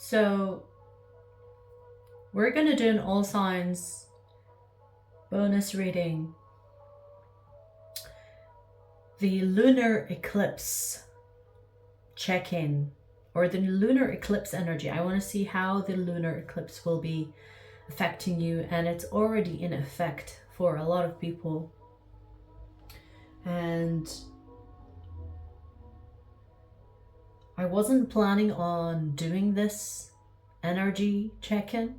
So we're going to do an all signs bonus reading. The lunar eclipse check-in, or the lunar eclipse energy. I want to see how the lunar eclipse will be affecting you, and it's already in effect for a lot of people. And I wasn't planning on doing this energy check-in,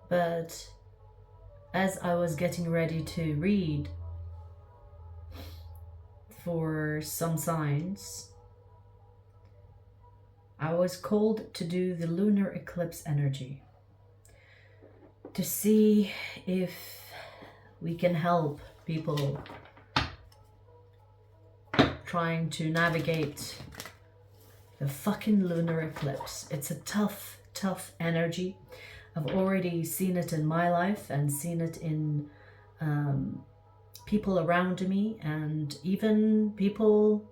but as I was getting ready to read for some signs, I was called to do the lunar eclipse energy to see if we can help people trying to navigate the fucking lunar eclipse. It's a tough energy. I've already seen it in my life and seen it in people around me, and even people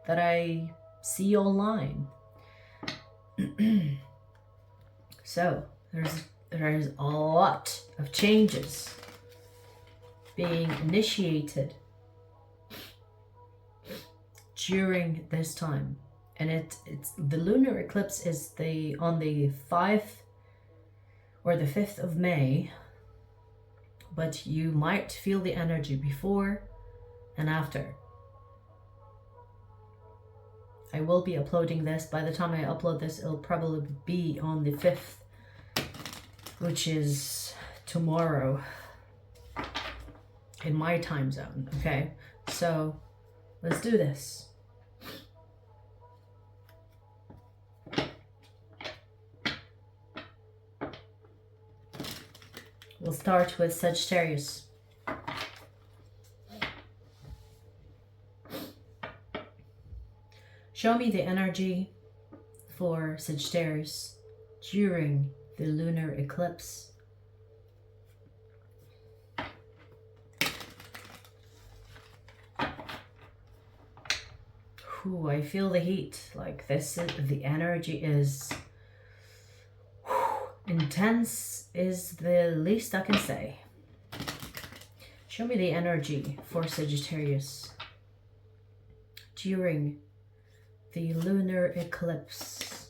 that I see online. So there's a lot of changes being initiated during this time, and it's the lunar eclipse is on the 5th or the 5th of May, but you might feel the energy before and after. I will be uploading this. By the time I upload this, it'll probably be on the 5th, which is tomorrow in my time zone. Okay, so let's do this. We'll start with Sagittarius. Show me the energy for Sagittarius during the lunar eclipse. Ooh, I feel the heat. Like this, the energy is intense is the least I can say. Show me the energy for Sagittarius during the lunar eclipse.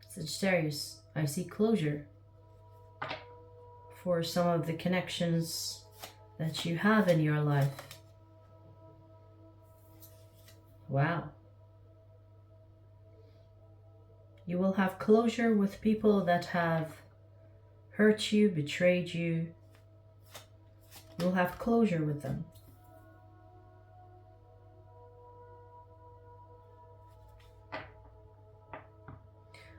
Sagittarius, I see closure for some of the connections that you have in your life. Wow. You will have closure with people that have hurt you, betrayed you. You'll have closure with them.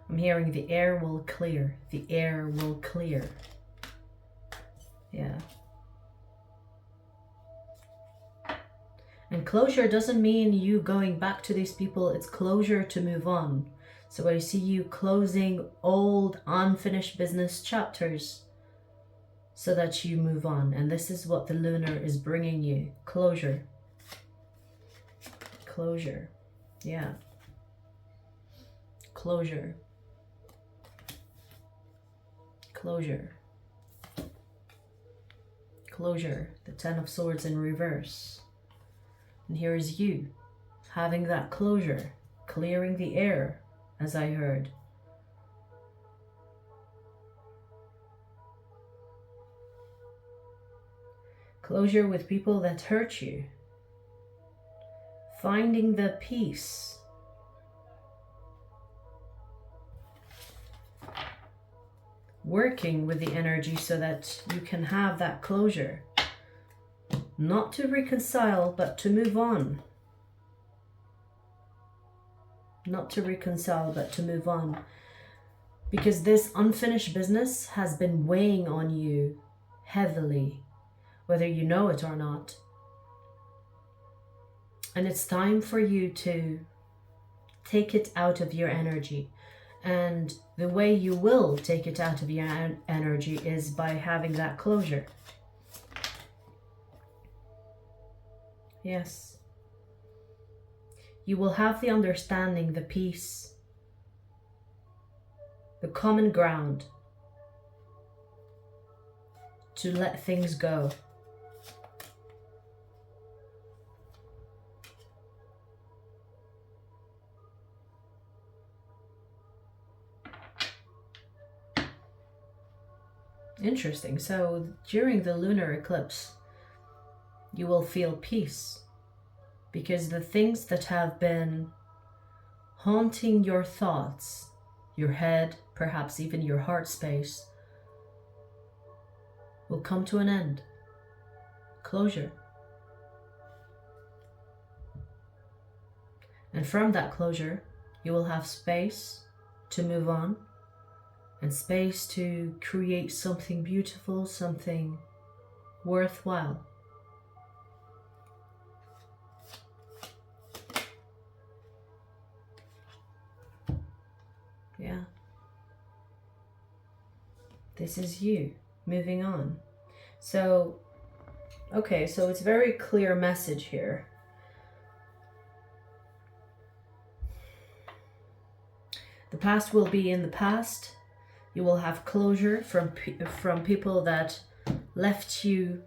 I'm hearing the air will clear. The air will clear. Yeah. And closure doesn't mean you going back to these people. It's closure to move on. So I see you closing old unfinished business chapters so that you move on. And this is what the lunar is bringing you. Closure. Closure. Yeah. Closure. Closure. Closure. The Ten of Swords in reverse. And here is you having that closure, clearing the air, as I heard. Closure with people that hurt you. Finding the peace. Working with the energy so that you can have that closure. Not to reconcile, but to move on. Not to reconcile, but to move on. Because this unfinished business has been weighing on you heavily, whether you know it or not. And it's time for you to take it out of your energy And the way you will take it out of your energy is by having that closure. Yes. You will have the understanding, the peace, the common ground to let things go. Interesting. So during the lunar eclipse, you will feel peace because the things that have been haunting your thoughts, your head, perhaps even your heart space, will come to an end. Closure. And from that closure, you will have space to move on and space to create something beautiful, something worthwhile. Yeah. This is you moving on. So, okay, so it's a very clear message here. The past will be in the past. You will have closure from people that left you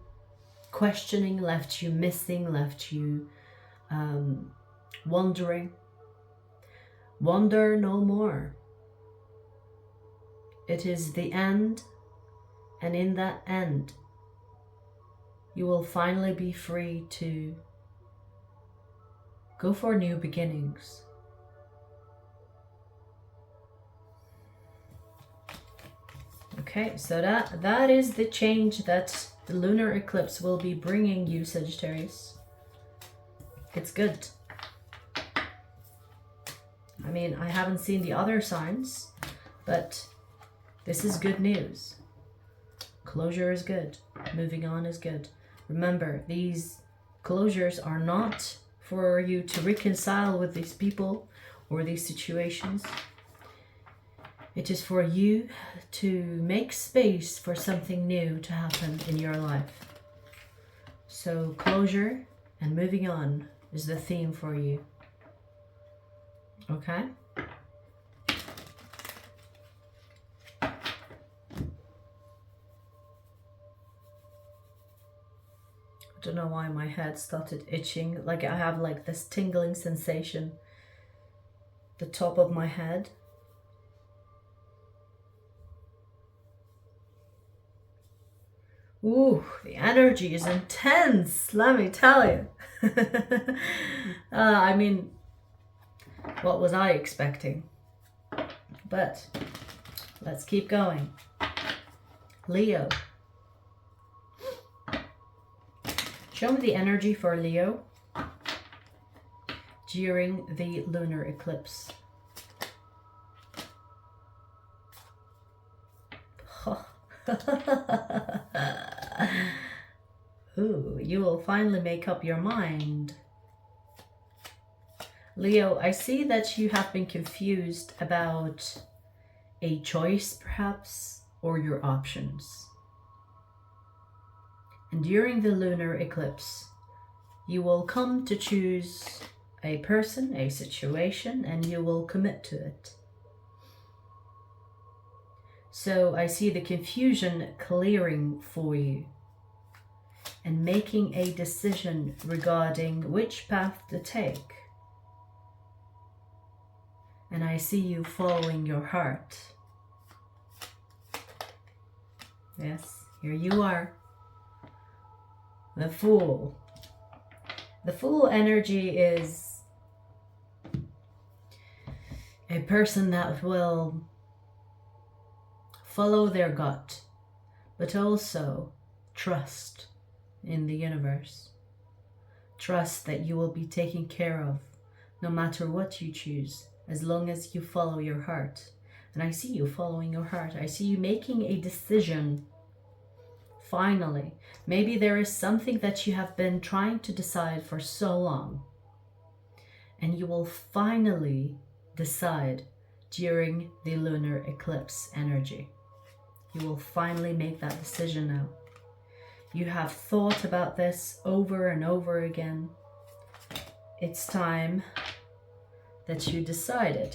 questioning, left you missing, left you wondering. Wonder no more. It is the end, and in that end, you will finally be free to go for new beginnings. Okay, so that is the change that the lunar eclipse will be bringing you, Sagittarius. It's good. I mean, I haven't seen the other signs, but this is good news. Closure is good. Moving on is good. Remember, these closures are not for you to reconcile with these people or these situations. It is for you to make space for something new to happen in your life. So closure and moving on is the theme for you. Okay? I don't know why my head started itching. Like I have like this tingling sensation at the top of my head. Ooh, the energy is intense, let me tell you. I mean, what was I expecting? But let's keep going. Leo. Show me the energy for Leo during the lunar eclipse. Ooh, you will finally make up your mind. Leo, I see that you have been confused about a choice, perhaps, or your options. And during the lunar eclipse, you will come to choose a person, a situation, and you will commit to it. So I see the confusion clearing for you and making a decision regarding which path to take. And I see you following your heart. Yes, here you are. The Fool. The Fool energy is a person that will follow their gut, but also trust in the universe. Trust that you will be taken care of no matter what you choose, as long as you follow your heart. And I see you following your heart. I see you making a decision. Finally, maybe there is something that you have been trying to decide for so long, and you will finally decide during the lunar eclipse energy. You will finally make that decision now. You have thought about this over and over again. It's time that you decided.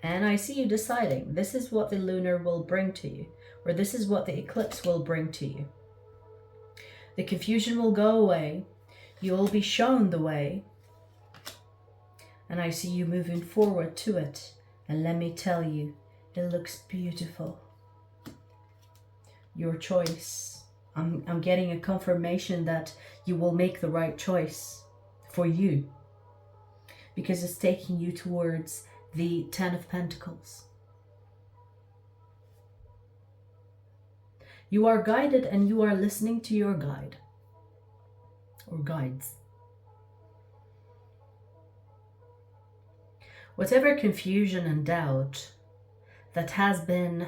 And I see you deciding. This is what the lunar will bring to you, or this is what the eclipse will bring to you. The confusion will go away. You will be shown the way. And I see you moving forward to it. And let me tell you, it looks beautiful. Your choice. I'm getting a confirmation that you will make the right choice for you. Because it's taking you towards the Ten of Pentacles. You are guided and you are listening to your guide. Or guides. Whatever confusion and doubt that has been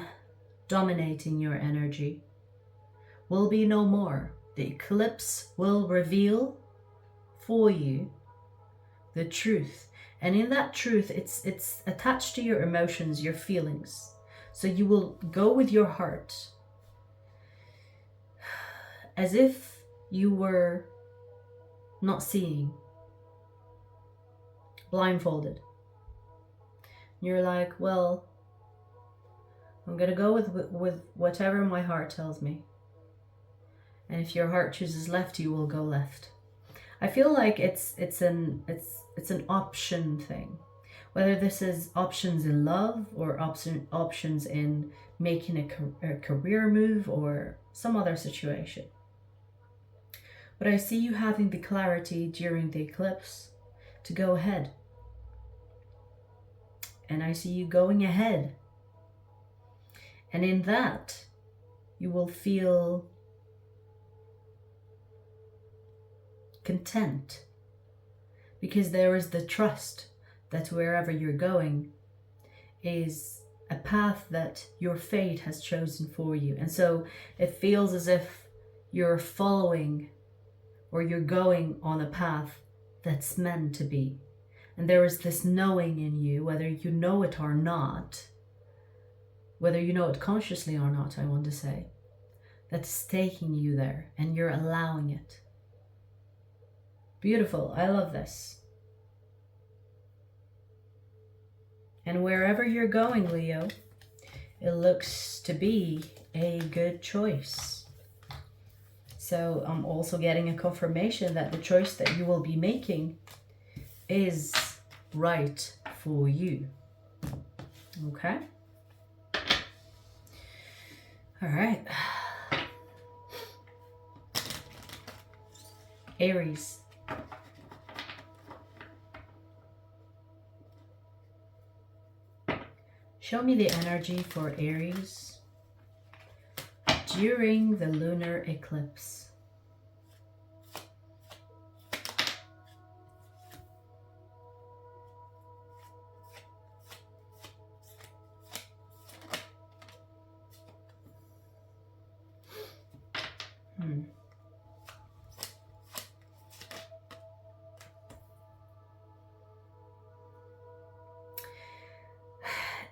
dominating your energy will be no more. The eclipse will reveal for you the truth. And in that truth, it's attached to your emotions, your feelings. So you will go with your heart as if you were not seeing, blindfolded. You're like, well, I'm gonna go with whatever my heart tells me. And if your heart chooses left, you will go left. I feel like it's an option thing. Whether this is options in love or options in making a career move or some other situation. But I see you having the clarity during the eclipse to go ahead. And I see you going ahead. And in that, you will feel content. Because there is the trust that wherever you're going is a path that your fate has chosen for you. And so it feels as if you're following or you're going on a path that's meant to be. And there is this knowing in you, whether you know it or not, whether you know it consciously or not, I want to say, that's taking you there and you're allowing it. Beautiful. I love this. And wherever you're going, Leo, it looks to be a good choice. So I'm also getting a confirmation that the choice that you will be making is right for you. Okay? All right. Aries. Show me the energy for Aries during the lunar eclipse.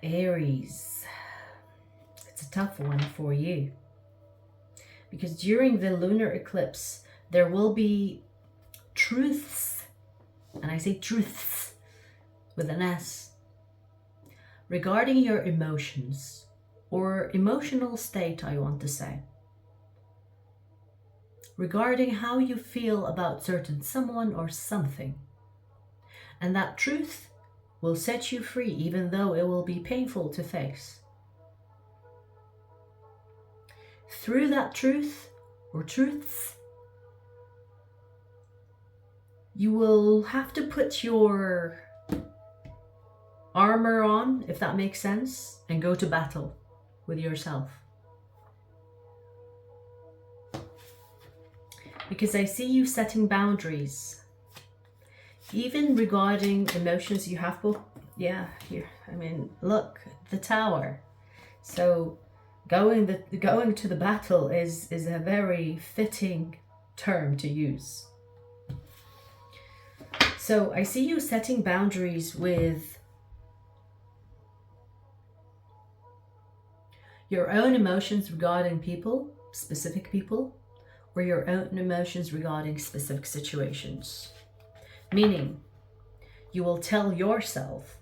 Aries, it's a tough one for you because during the lunar eclipse there will be truths, and I say truths with an S, regarding your emotions or emotional state, I want to say, regarding how you feel about certain someone or something. And that truth will set you free, even though it will be painful to face. Through that truth or truths, you will have to put your armor on, if that makes sense, and go to battle with yourself. Because I see you setting boundaries. Even regarding emotions you have both, yeah, here, I mean, look, the Tower. So going to the battle is a very fitting term to use. So I see you setting boundaries with Your own emotions regarding people, specific people, or your own emotions regarding specific situations. Meaning, you will tell yourself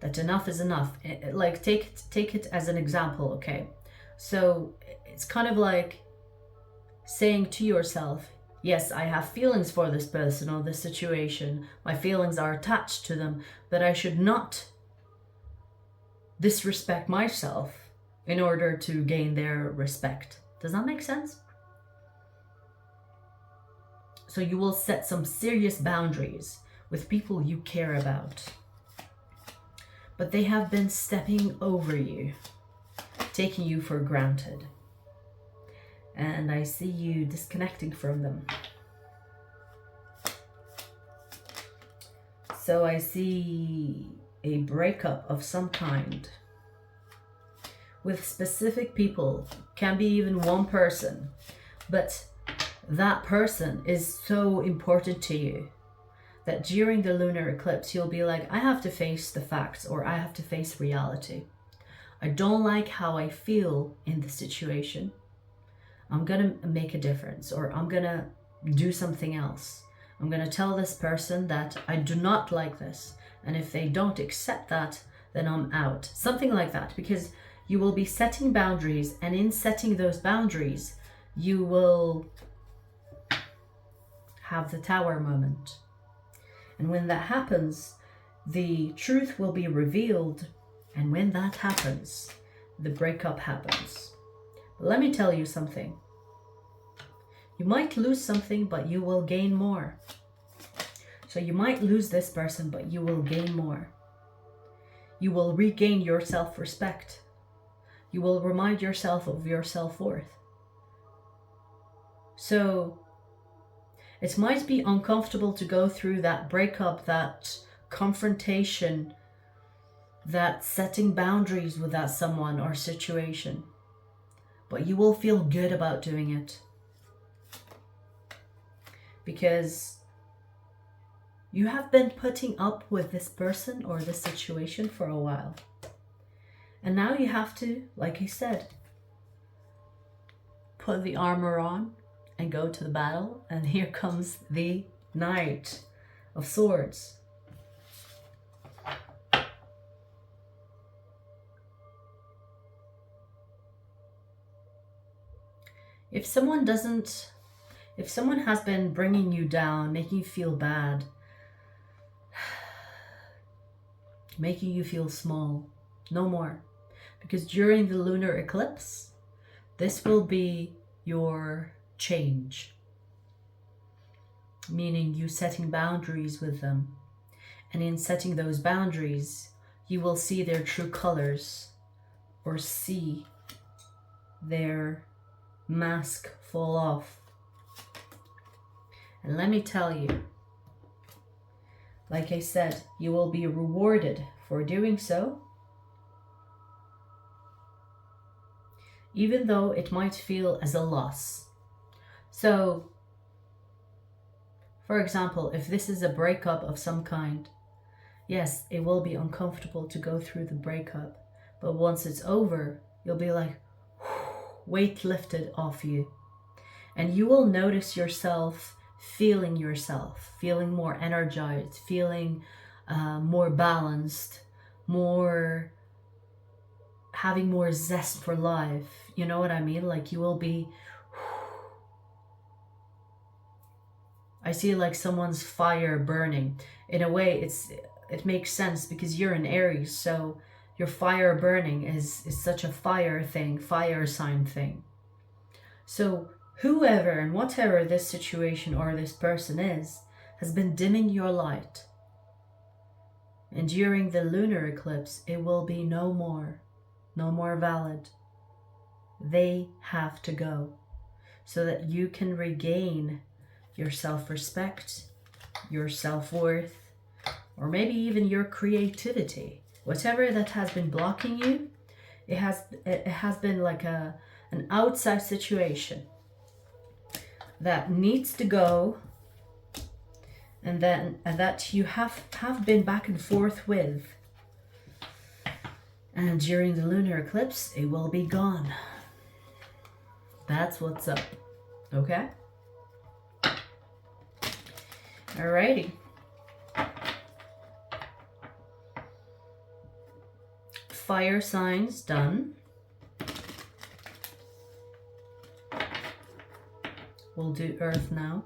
that enough is enough. Like, take it as an example, okay? So it's kind of like saying to yourself, yes, I have feelings for this person or this situation. My feelings are attached to them, but I should not disrespect myself in order to gain their respect. Does that make sense? So you will set some serious boundaries with people you care about, but they have been stepping over you, taking you for granted. And I see you disconnecting from them. So I see a breakup of some kind with specific people. Can be even one person, but that person is so important to you that during the lunar eclipse, you'll be like, I have to face the facts, or I have to face reality. I don't like how I feel in the situation. I'm gonna make a difference, or I'm gonna do something else. I'm gonna tell this person that I do not like this. And if they don't accept that, then I'm out. Something like that, because you will be setting boundaries, and in setting those boundaries, you will have the tower moment. And when that happens, the truth will be revealed. And when that happens, the breakup happens. But let me tell you something. You might lose something, but you will gain more. So you might lose this person, but you will gain more. You will regain your self-respect. You will remind yourself of your self-worth. So it might be uncomfortable to go through that breakup, that confrontation, that setting boundaries with that someone or situation, but you will feel good about doing it because you have been putting up with this person or this situation for a while. And now you have to, like I said, put the armor on and go to the battle. And here comes the Knight of Swords. If someone has been bringing you down, making you feel bad, making you feel small, no more. Because during the lunar eclipse, this will be your change. Meaning you setting boundaries with them. And in setting those boundaries, you will see their true colors, or see their mask fall off. And let me tell you, like I said, you will be rewarded for doing so, even though it might feel as a loss. So, for example, if this is a breakup of some kind, yes, it will be uncomfortable to go through the breakup, but once it's over, you'll be like, weight lifted off you. And you will notice yourself feeling more energized, feeling more balanced, more having more zest for life. You know what I mean? Like you will be, I see like someone's fire burning. In a way, it makes sense because you're an Aries, so your fire burning is such a fire thing, fire sign thing. So whoever and whatever this situation or this person is, has been dimming your light. And during the lunar eclipse, it will be no more valid. They have to go so that you can regain your self-respect, your self-worth, or maybe even your creativity. Whatever that has been blocking you, it has been like an outside situation that needs to go, and that you have been back and forth with. And during the lunar eclipse, it will be gone. That's what's up. Okay? Alrighty. Fire signs done. We'll do Earth now.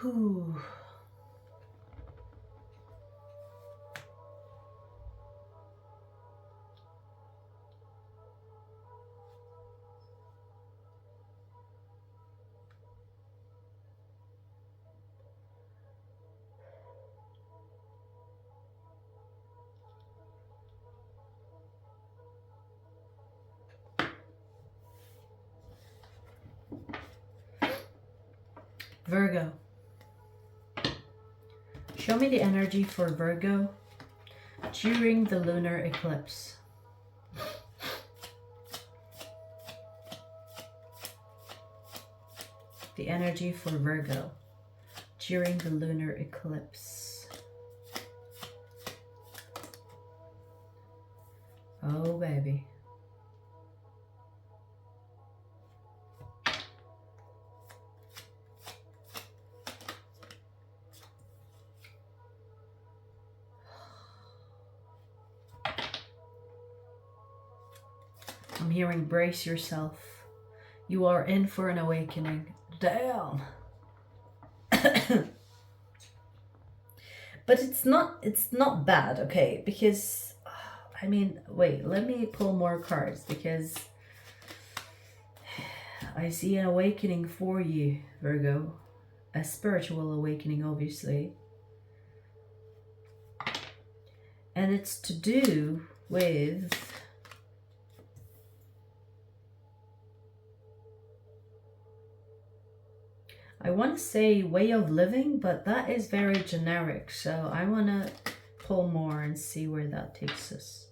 Whew. Virgo. Show me the energy for Virgo during the lunar eclipse. The energy for Virgo during the lunar eclipse. Oh, baby. I'm hearing brace yourself. You are in for an awakening. Damn. But it's not bad, okay? Because I mean, wait, let me pull more cards because I see an awakening for you, Virgo. A spiritual awakening, obviously. And it's to do with I want to say way of living, but that is very generic. So I want to pull more and see where that takes us.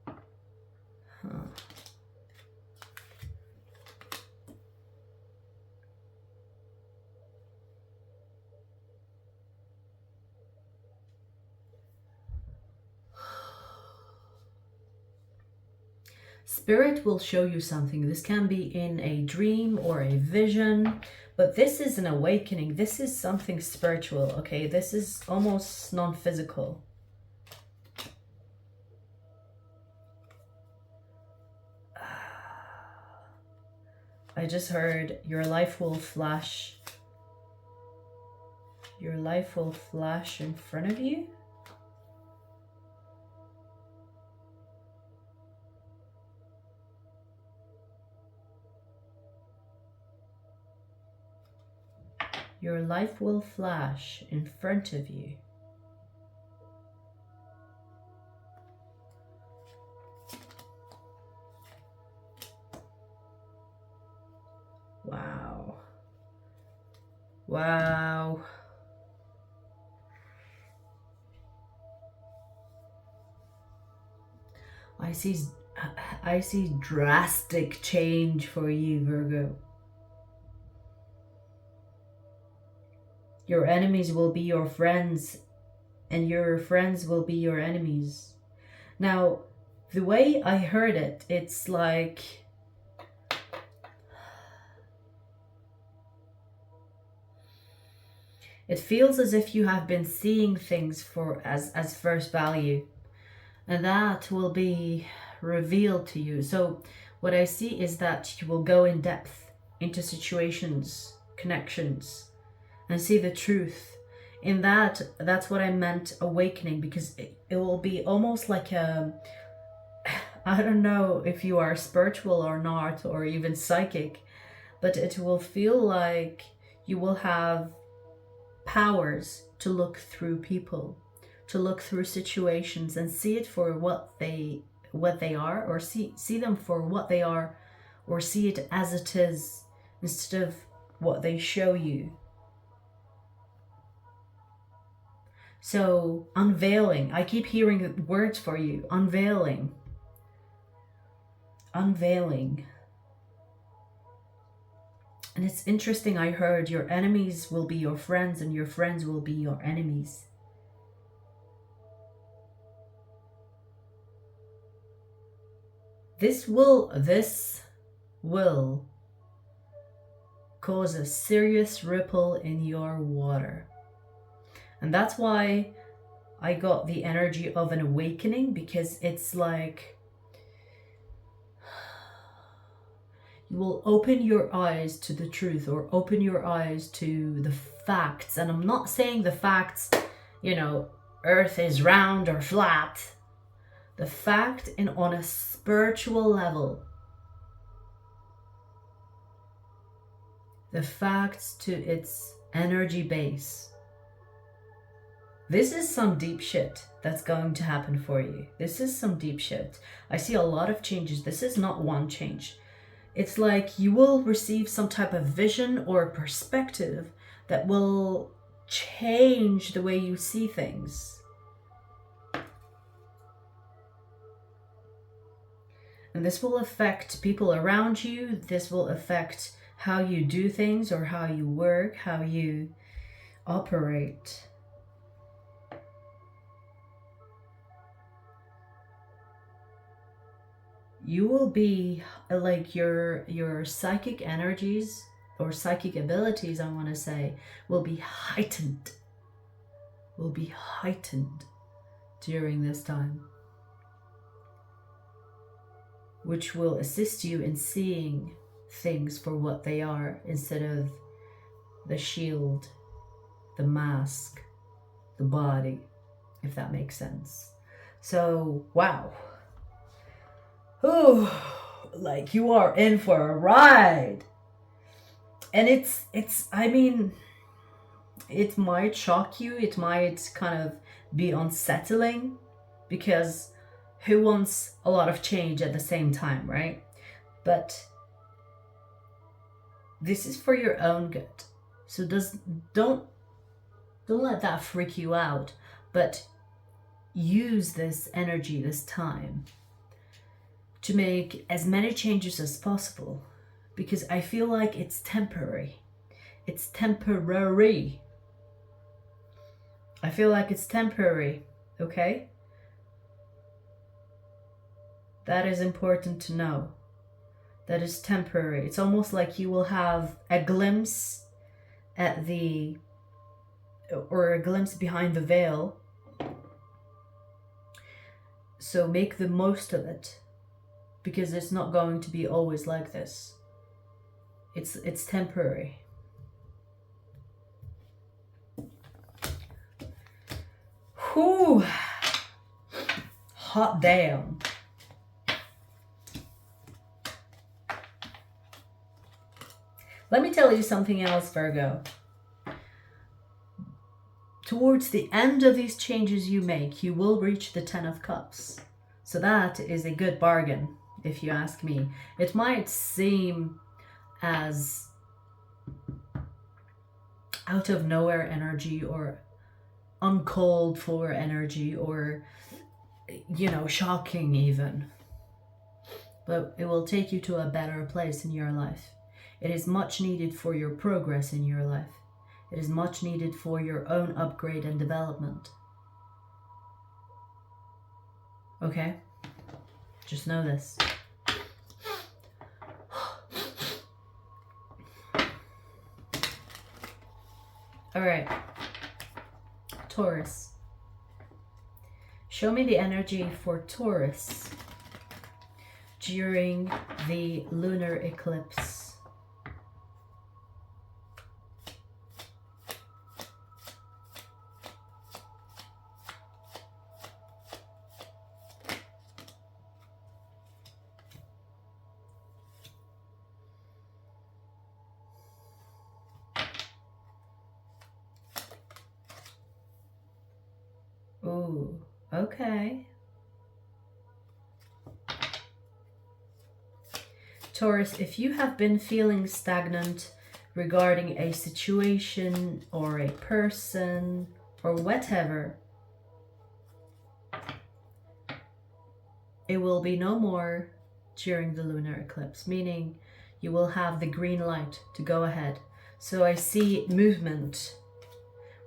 Huh. Spirit will show you something. This can be in a dream or a vision, but this is an awakening. This is something spiritual, okay? This is almost non-physical. I just heard your life will flash. Your life will flash in front of you. Your life will flash in front of you. Wow. Wow. I see drastic change for you, Virgo. Your enemies will be your friends, and your friends will be your enemies. Now, the way I heard it, it's like it feels as if you have been seeing things as first value, and that will be revealed to you. So what I see is that you will go in depth into situations, connections, and see the truth in that. That's what I meant awakening, because it will be almost like a, I don't know if you are spiritual or not, or even psychic, but it will feel like you will have powers to look through people, to look through situations and see it for what they are, or see them for what they are, or see it as it is instead of what they show you. So unveiling, I keep hearing words for you. Unveiling. Unveiling. And it's interesting, I heard your enemies will be your friends and your friends will be your enemies. This will cause a serious ripple in your water. And that's why I got the energy of an awakening, because it's like you will open your eyes to the truth, or open your eyes to the facts. And I'm not saying the facts, you know, Earth is round or flat. The fact on a spiritual level. The facts to its energy base. This is some deep shit that's going to happen for you. This is some deep shit. I see a lot of changes. This is not one change. It's like you will receive some type of vision or perspective that will change the way you see things. And this will affect people around you. This will affect how you do things, or how you work, how you operate. You will be like your psychic energies, or psychic abilities, I want to say, will be heightened. Will be heightened during this time, which will assist you in seeing things for what they are, instead of the shield, the mask, the body, if that makes sense. So, wow. Ooh, like you are in for a ride. And I mean, it might shock you, it might kind of be unsettling, because who wants a lot of change at the same time, right? But this is for your own good. So don't let that freak you out, but use this energy, this time, to make as many changes as possible, because I feel like it's temporary. It's temporary. I feel like it's temporary, okay? That is important to know. That is temporary. It's almost like you will have a glimpse at or a glimpse behind the veil. So make the most of it, because it's not going to be always like this. It's temporary. Whew. Hot damn. Let me tell you something else, Virgo. Towards the end of these changes you make, you will reach the 10 of Cups. So that is a good bargain, if you ask me. It might seem as out of nowhere energy, or uncalled for energy, or, you know, shocking even. But it will take you to a better place in your life. It is much needed for your progress in your life. It is much needed for your own upgrade and development. Okay? Just know this. All right. Taurus. Show me the energy for Taurus during the lunar eclipse. Ooh, okay. Taurus, if you have been feeling stagnant regarding a situation or a person or whatever, it will be no more during the lunar eclipse, meaning you will have the green light to go ahead. So I see movement.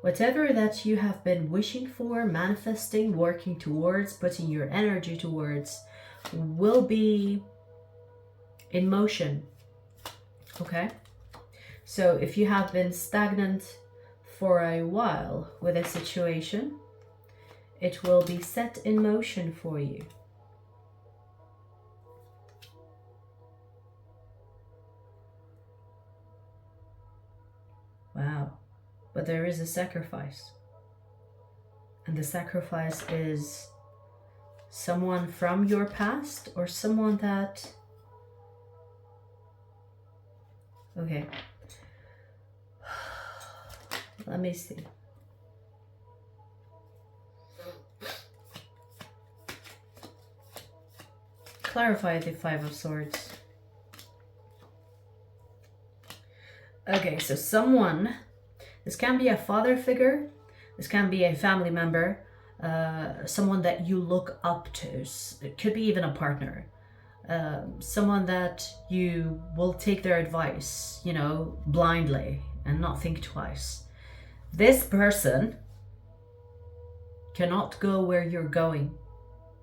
Whatever that you have been wishing for, manifesting, working towards, putting your energy towards, will be in motion. Okay? So if you have been stagnant for a while with a situation, it will be set in motion for you. Wow. But there is a sacrifice. And the sacrifice is someone from your past or someone that... Okay. Let me see. Clarify the Five of Swords. Okay, so someone, this can be a father figure, this can be a family member, someone that you look up to. It could be even a partner, someone that you will take their advice, you know, blindly and not think twice. This person cannot go where you're going.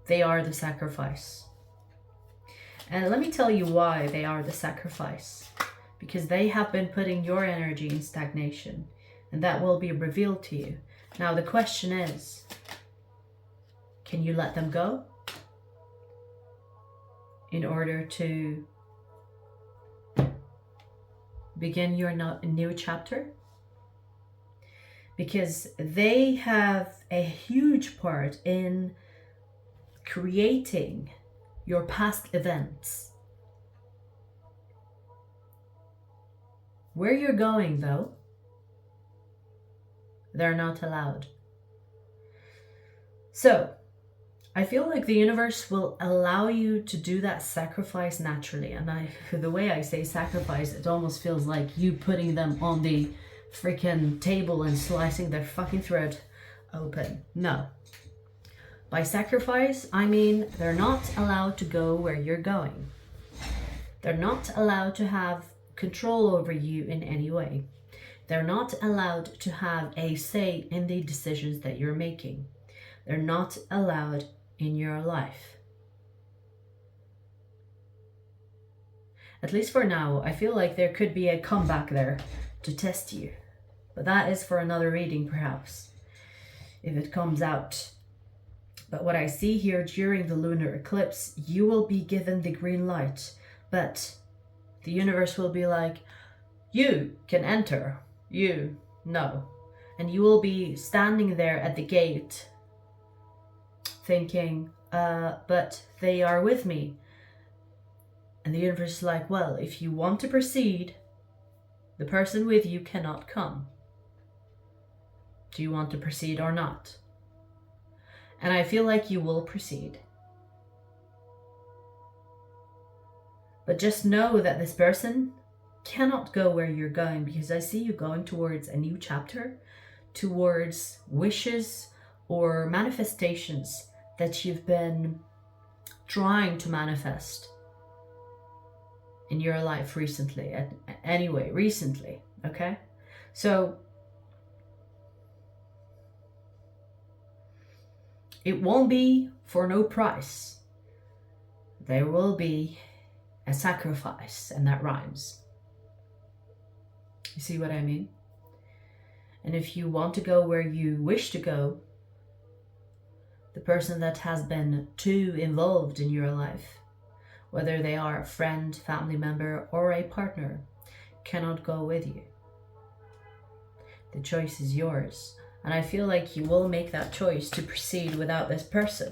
They are the sacrifice. And let me tell you why they are the sacrifice. Because they have been putting your energy in stagnation, and that will be revealed to you. Now the question is, can you let them go in order to begin your new chapter? Because they have a huge part in creating your past events. Where you're going, though, they're not allowed. So, I feel like the universe will allow you to do that sacrifice naturally. And the way I say sacrifice, it almost feels like you putting them on the freaking table and slicing their fucking throat open. No. By sacrifice, I mean they're not allowed to go where you're going. They're not allowed to have control over you in any way. They're not allowed to have a say in the decisions that you're making. They're not allowed in your life. At least for now, I feel like there could be a comeback there to test you. But that is for another reading, perhaps, if it comes out. But what I see here during the lunar eclipse, you will be given the green light, but the universe will be like, you can enter, you, no. And you will be standing there at the gate thinking, but they are with me. And the universe is like, well, if you want to proceed, the person with you cannot come. Do you want to proceed or not? And I feel like you will proceed. But just know that this person cannot go where you're going, because I see you going towards a new chapter, towards wishes or manifestations that you've been trying to manifest in your life recently. Anyway, recently, okay? So it won't be for no price. There will be a sacrifice, and that rhymes. You see what I mean? And if you want to go where you wish to go, the person that has been too involved in your life, whether they are a friend, family member, or a partner, cannot go with you. The choice is yours. And I feel like you will make that choice to proceed without this person.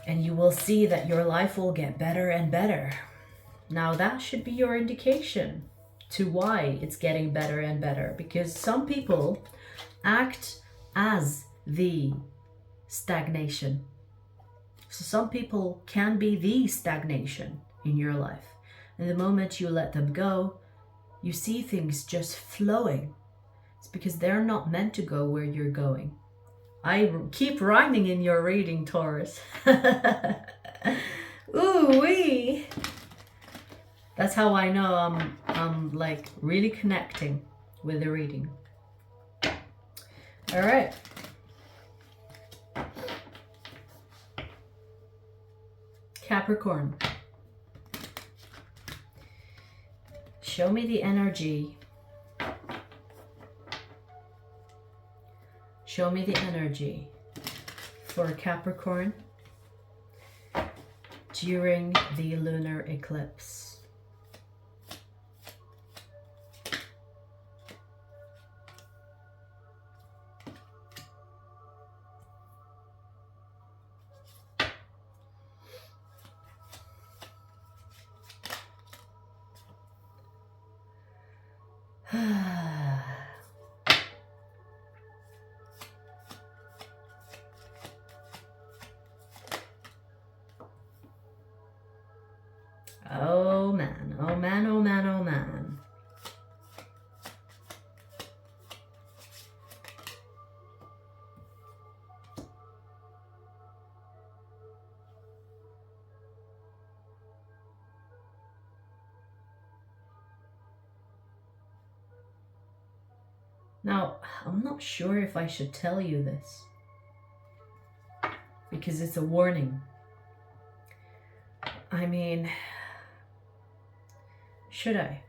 And you will see that your life will get better and better. Now that should be your indication to why it's getting better and better. Because some people act as the stagnation. So some people can be the stagnation in your life. And the moment you let them go, you see things just flowing. It's because they're not meant to go where you're going. I keep rhyming in your reading, Taurus. Ooh wee. That's how I know I'm like really connecting with the reading. All right. Capricorn. Show me the energy. Show me the energy for Capricorn during the lunar eclipse. Oh man, oh man, oh man, oh man. Now, I'm not sure if I should tell you this because it's a warning. I mean, should I?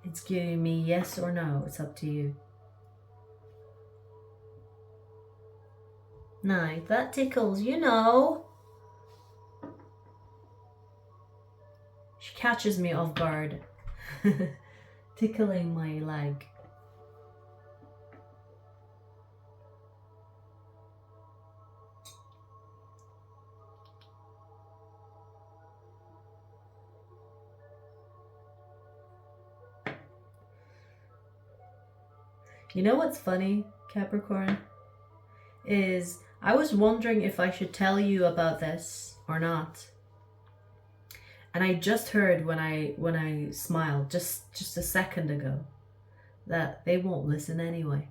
It's giving me yes or no. It's up to you. No, that tickles, you know. She catches me off guard. Tickling my leg. You know what's funny, Capricorn? Is I was wondering if I should tell you about this or not. And I just heard when I smiled just a second ago that they won't listen anyway.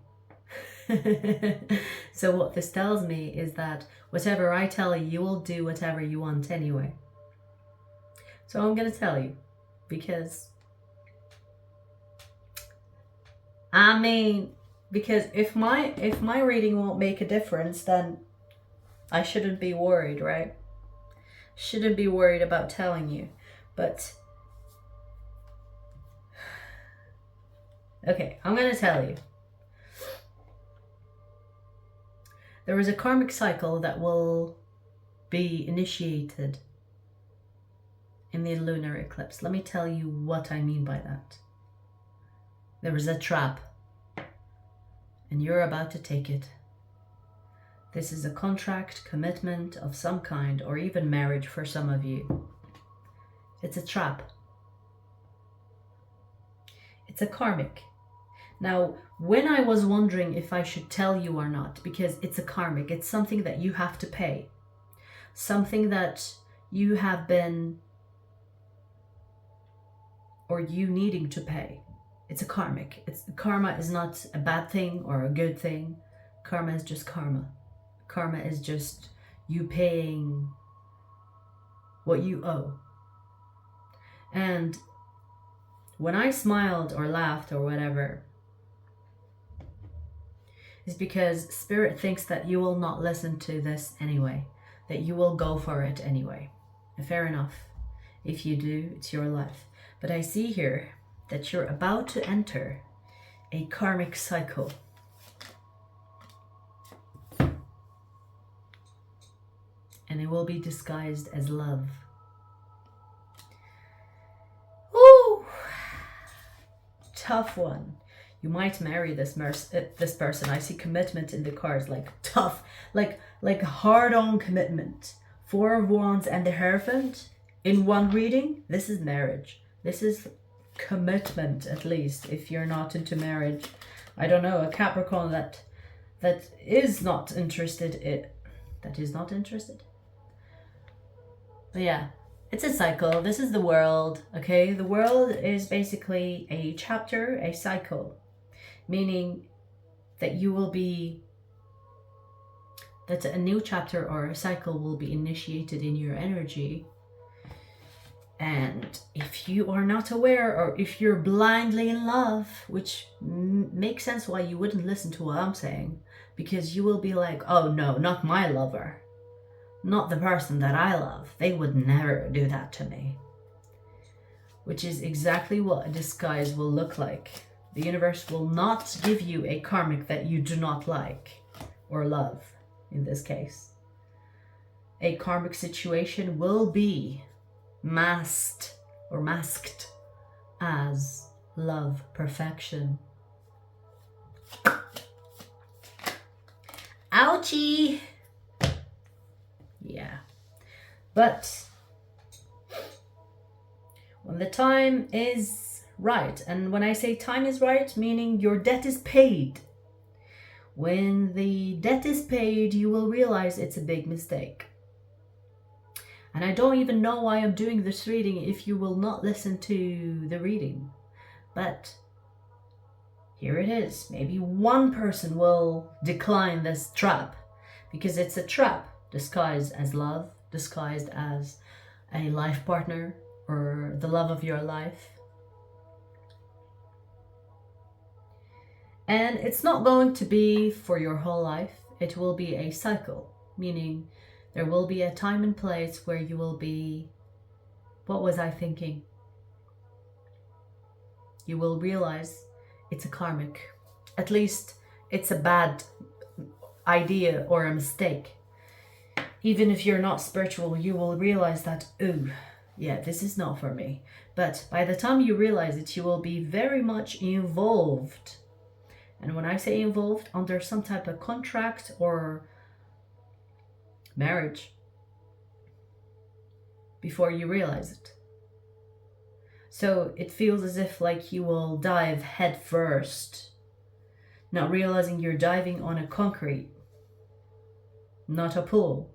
So what this tells me is that whatever I tell you, you will do whatever you want anyway. So I'm gonna tell you because I mean, because if my reading won't make a difference, then I shouldn't be worried, right? Shouldn't be worried about telling you. But okay, I'm gonna tell you. There is a karmic cycle that will be initiated in the lunar eclipse. Let me tell you what I mean by that. There is a trap, and you're about to take it. This is a contract, commitment of some kind, or even marriage for some of you. It's a trap. It's a karmic. Now, when I was wondering if I should tell you or not, because it's a karmic, it's something that you have to pay. Something that you have been, or you needing to pay. It's a karmic. Karma is not a bad thing or a good thing. Karma is just karma. Karma is just you paying what you owe. And when I smiled or laughed or whatever, it's because Spirit thinks that you will not listen to this anyway, that you will go for it anyway. And fair enough. If you do, it's your life. But I see here that you're about to enter a karmic cycle. And it will be disguised as love. Woo! Tough one. You might marry this person. I see commitment in the cards, like tough, like hard-on commitment. Four of Wands and the Hierophant in one reading. This is marriage. This is commitment, at least, if you're not into marriage. I don't know, a Capricorn that is not interested. That is not interested. But yeah, it's a cycle. This is the world, okay? The world is basically a chapter, a cycle, meaning that you will be that a new chapter or a cycle will be initiated in your energy. And if you are not aware, or if you're blindly in love, which makes sense why you wouldn't listen to what I'm saying, because you will be like, oh no, not my lover, not the person that I love, they would never do that to me. Which is exactly what a disguise will look like. The universe will not give you a karmic that you do not like or love, in this case. A karmic situation will be masked as love perfection. Ouchie! Yeah. But when the time is right, and when I say time is right, meaning your debt is paid. When the debt is paid, you will realize it's a big mistake. And I don't even know why I'm doing this reading if you will not listen to the reading. But here it is. Maybe one person will decline this trap, because it's a trap disguised as love, disguised as a life partner or the love of your life. And it's not going to be for your whole life. It will be a cycle, meaning there will be a time and place where you will be, what was I thinking? You will realize it's a karmic. At least it's a bad idea or a mistake. Even if you're not spiritual, you will realize that, ooh, yeah, this is not for me. But by the time you realize it, you will be very much involved. And when I say involved, under some type of contract or marriage, before you realize it. So it feels as if like you will dive head first, not realizing you're diving on a concrete, not a pool.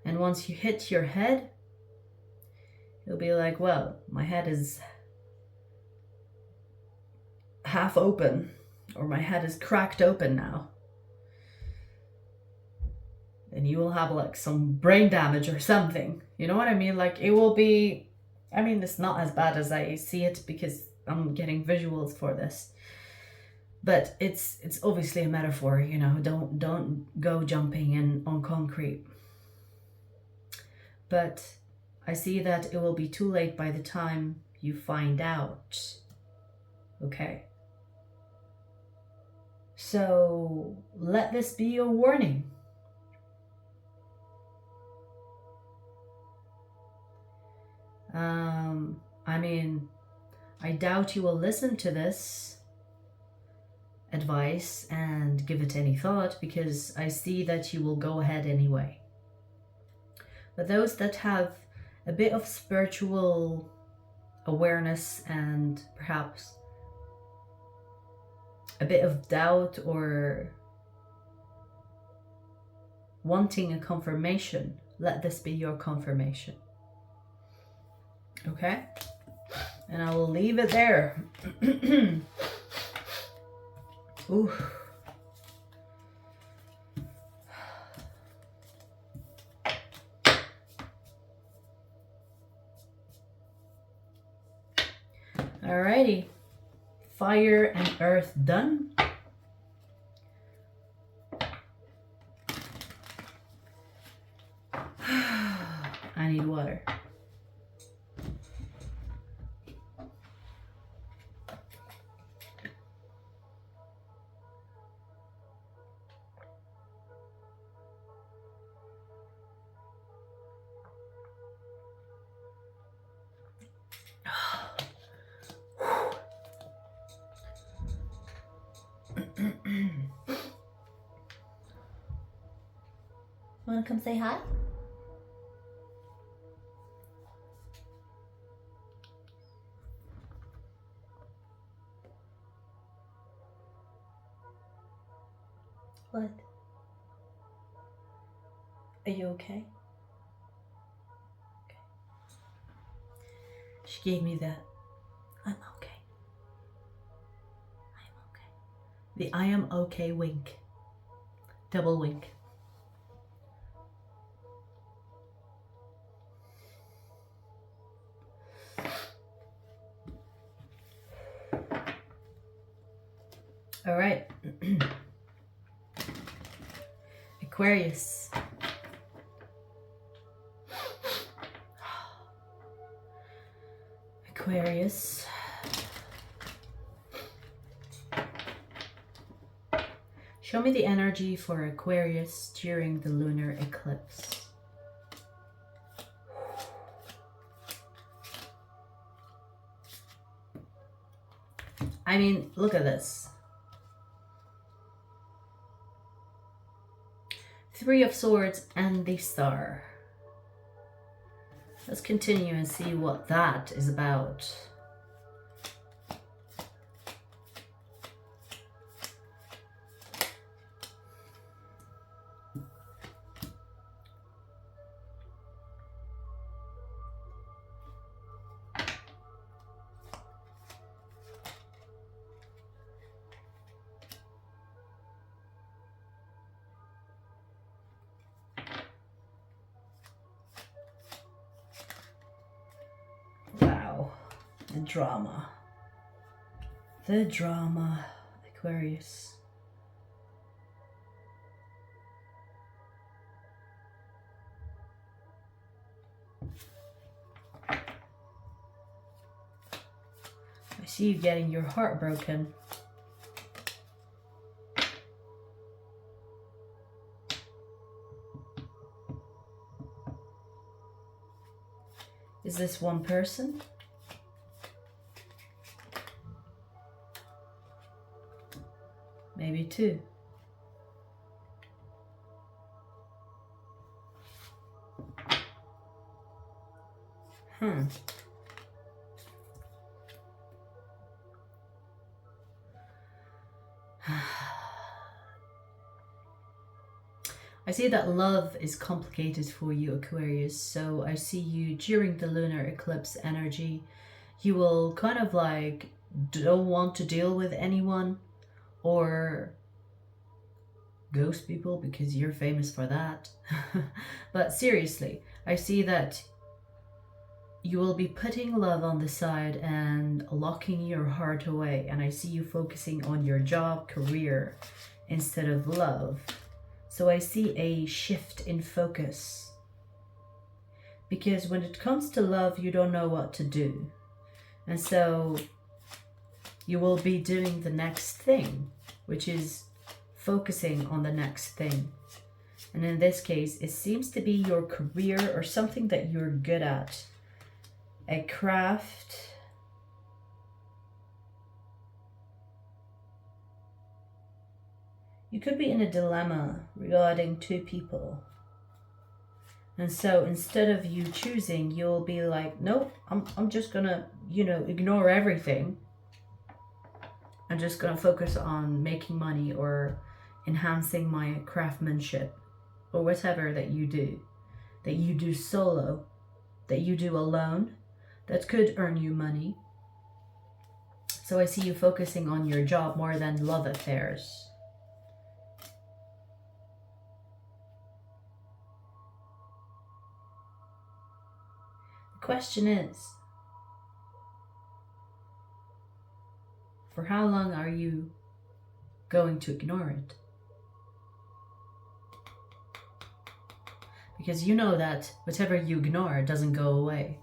And once you hit your head, you'll be like, well, my head is half open, or my head is cracked open now. And you will have like some brain damage or something. You know what I mean? Like it will be, I mean, it's not as bad as I see it because I'm getting visuals for this. But it's obviously a metaphor, you know, don't go jumping in on concrete. But I see that it will be too late by the time you find out. Okay. So let this be your warning. I mean, I doubt you will listen to this advice and give it any thought, because I see that you will go ahead anyway. But those that have a bit of spiritual awareness and perhaps a bit of doubt or wanting a confirmation, let this be your confirmation. Okay? And I will leave it there. Ooh. Alrighty. Fire and earth done. I need water. Wanna come say hi? What? Are you okay? Okay. She gave me that. I'm okay. I am okay. The I am okay wink. Double wink. All right. Aquarius. Aquarius. Show me the energy for Aquarius during the lunar eclipse. I mean, look at this. Three of Swords and the Star. Let's continue and see what that is about. The drama. The drama, Aquarius. I see you getting your heart broken. Is this one person? Maybe two. I see that love is complicated for you, Aquarius. So I see you during the lunar eclipse energy. You will kind of like don't want to deal with anyone or ghost people because you're famous for that. But seriously, I see that you will be putting love on the side and locking your heart away. And I see you focusing on your job, career, instead of love. So I see a shift in focus. Because when it comes to love, you don't know what to do. And so you will be doing the next thing, which is focusing on the next thing. And in this case, it seems to be your career or something that you're good at. A craft. You could be in a dilemma regarding two people. And so instead of you choosing, you'll be like, nope, I'm just gonna, ignore everything. I'm just gonna focus on making money or enhancing my craftsmanship or whatever that you do solo, that you do alone, that could earn you money. So I see you focusing on your job more than love affairs. The question is, for how long are you going to ignore it? Because you know that whatever you ignore doesn't go away.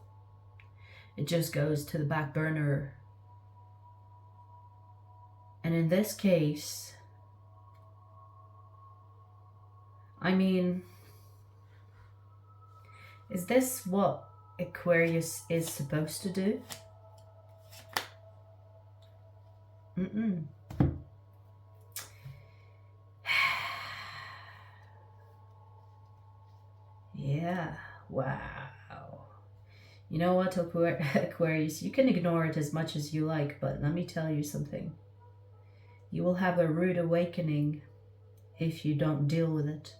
It just goes to the back burner. And in this case, I mean, is this what Aquarius is supposed to do? Yeah, wow. You know what, Aquarius, you can ignore it as much as you like, but let me tell you something. You will have a rude awakening if you don't deal with it.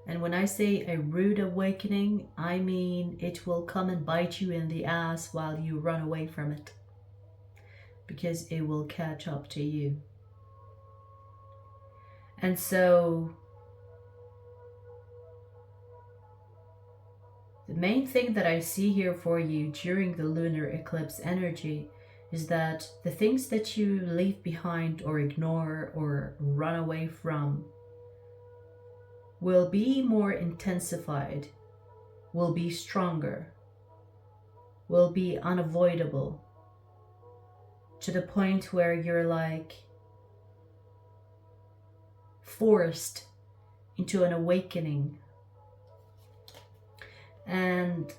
And when I say a rude awakening, I mean it will come and bite you in the ass while you run away from it. Because it will catch up to you. And so the main thing that I see here for you during the lunar eclipse energy is that the things that you leave behind or ignore or run away from will be more intensified, will be stronger, will be unavoidable, to the point where you're like forced into an awakening. And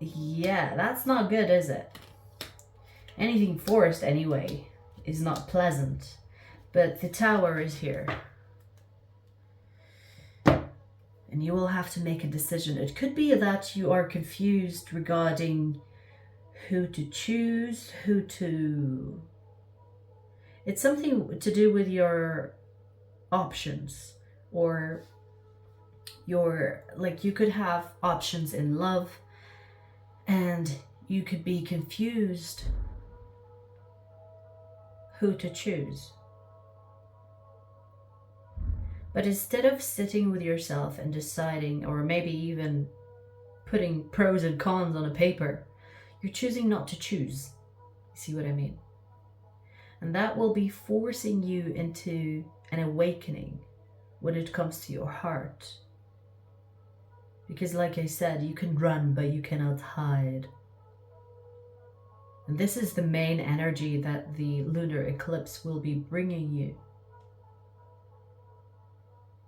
yeah, that's not good, is it? Anything forced anyway is not pleasant. But the Tower is here. And you will have to make a decision. It could be that you are confused regarding who to choose, who to... It's something to do with your options, or your, like, you could have options in love and you could be confused who to choose. But instead of sitting with yourself and deciding, or maybe even putting pros and cons on a paper, you're choosing not to choose. You see what I mean? And that will be forcing you into an awakening when it comes to your heart. Because like I said, you can run, but you cannot hide. And this is the main energy that the lunar eclipse will be bringing you.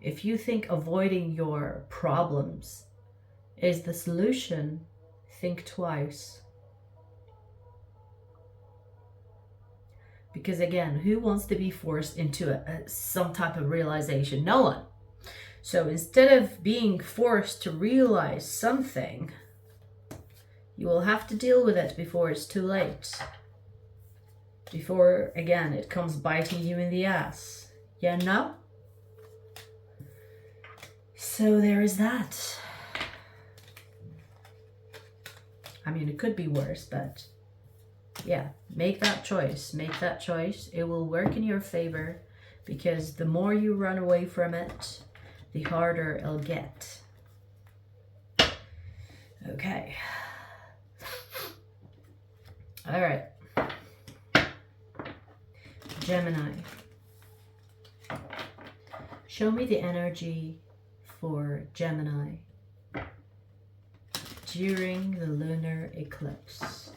If you think avoiding your problems is the solution, think twice. Because again, who wants to be forced into some type of realization? No one. So instead of being forced to realize something, you will have to deal with it before it's too late. Before, again, it comes biting you in the ass. You know? So there is that. I mean, it could be worse, but yeah, make that choice. Make that choice. It will work in your favor, because the more you run away from it, the harder it'll get. Okay. All right. Gemini. Show me the energy for Gemini during the lunar eclipse.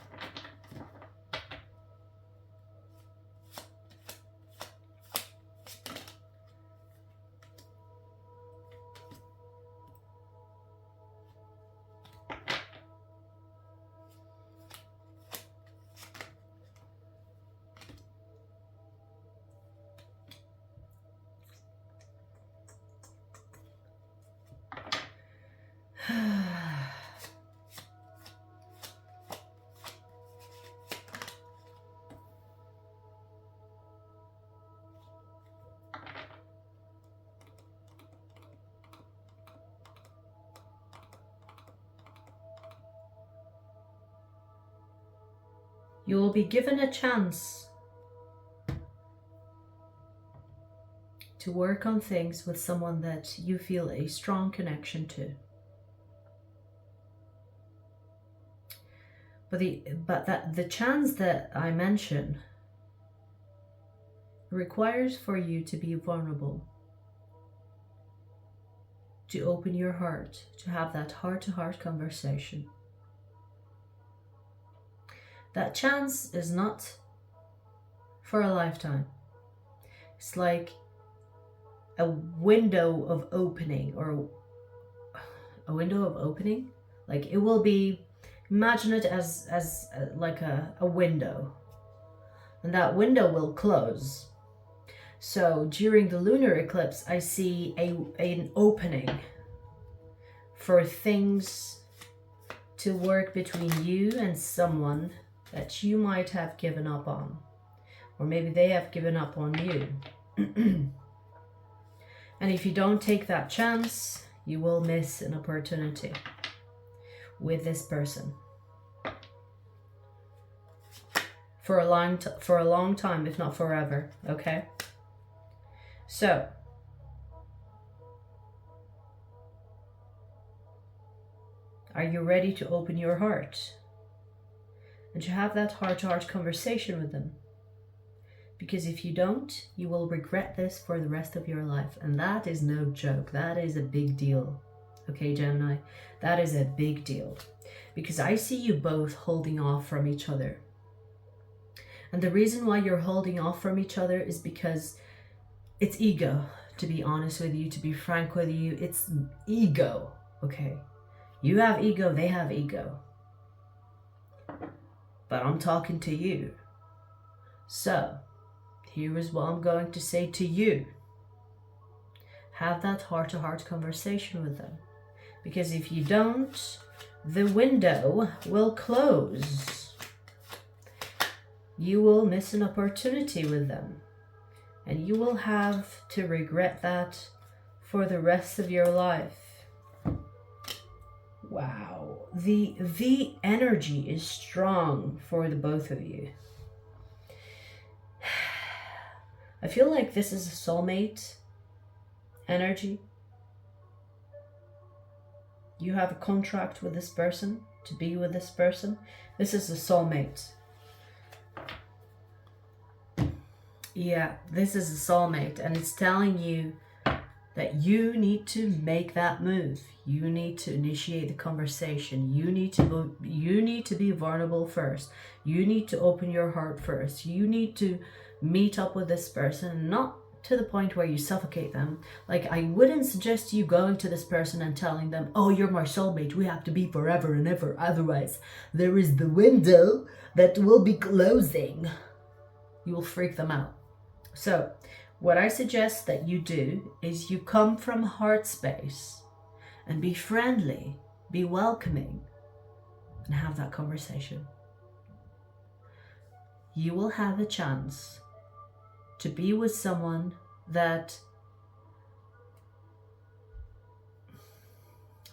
You will be given a chance to work on things with someone that you feel a strong connection to. But the chance that I mention requires for you to be vulnerable, to open your heart, to have that heart-to-heart conversation. That chance is not for a lifetime. It's like a window of opening, or a window of opening. Like, it will be, imagine it as like a window, and that window will close. So during the lunar eclipse, I see an opening for things to work between you and someone that you might have given up on, or maybe they have given up on you. And if you don't take that chance, you will miss an opportunity with this person for a long time, if not forever. Okay. So, are you ready to open your heart and to have that heart-to-heart conversation with them? Because if you don't, you will regret this for the rest of your life. And that is no joke. That is a big deal. Okay, Gemini? That is a big deal. Because I see you both holding off from each other. And the reason why you're holding off from each other is because it's ego, to be honest with you, to be frank with you. It's ego, okay? You have ego, they have ego. But I'm talking to you. So, here is what I'm going to say to you. Have that heart-to-heart conversation with them. Because if you don't, the window will close. You will miss an opportunity with them. And you will have to regret that for the rest of your life. Wow. The energy is strong for the both of you. I feel like this is a soulmate energy. You have a contract with this person to be with this person. This is a soulmate. Yeah, this is a soulmate, and it's telling you that you need to make that move. You need to initiate the conversation. You need to be vulnerable first. You need to open your heart first. You need to meet up with this person, not to the point where you suffocate them. Like, I wouldn't suggest you going to this person and telling them, oh, you're my soulmate, we have to be forever and ever, otherwise there is the window that will be closing. You will freak them out. So what I suggest that you do is you come from heart space and be friendly, be welcoming, and have that conversation. You will have a chance to be with someone that,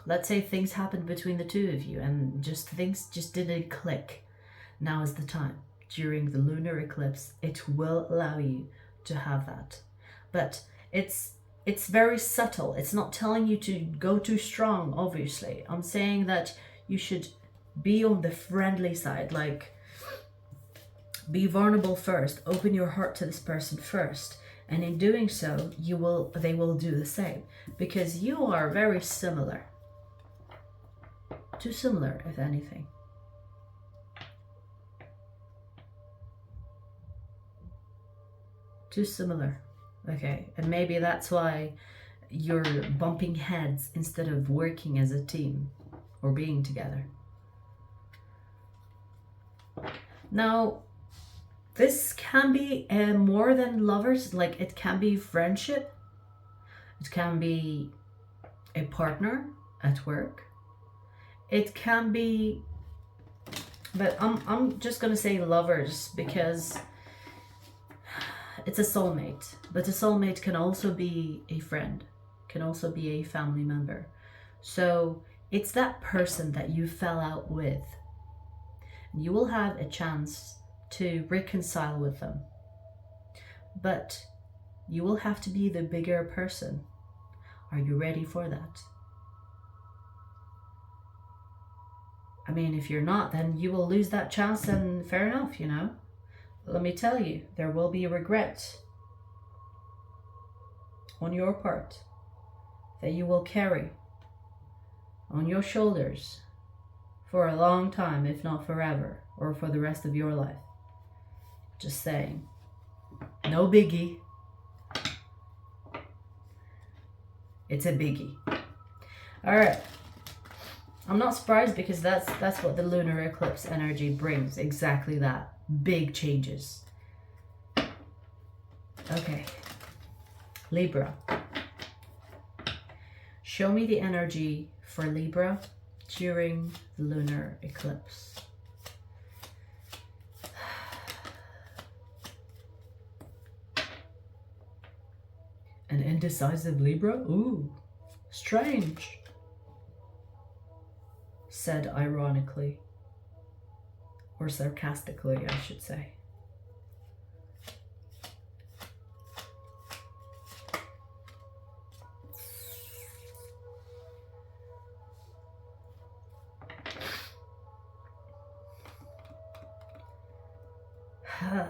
let's say things happened between the two of you and things just didn't click. Now is the time. During the lunar eclipse, it will allow you to have that. But it's very subtle. It's not telling you to go too strong, obviously. I'm saying that you should be on the friendly side, like be vulnerable first, open your heart to this person first, and in doing so, they will do the same, because you are very similar. Too similar, if anything. Too similar. Okay, and maybe that's why you're bumping heads instead of working as a team or being together. Now, this can be more than lovers. Like, it can be friendship. It can be a partner at work. It can be, but I'm just gonna say lovers because it's a soulmate. But a soulmate can also be a friend, can also be a family member. So it's that person that you fell out with. You will have a chance to reconcile with them. But you will have to be the bigger person. Are you ready for that? I mean, if you're not, then you will lose that chance, and fair enough, you know. Let me tell you, there will be regret on your part that you will carry on your shoulders for a long time, if not forever, or for the rest of your life. Just saying. No biggie. It's a biggie. All right. I'm not surprised, because that's what the lunar eclipse energy brings. Exactly that. Big changes. Okay. Libra. Show me the energy for Libra during the lunar eclipse. An indecisive Libra? Ooh, strange. Said ironically. Or sarcastically, I should say. Just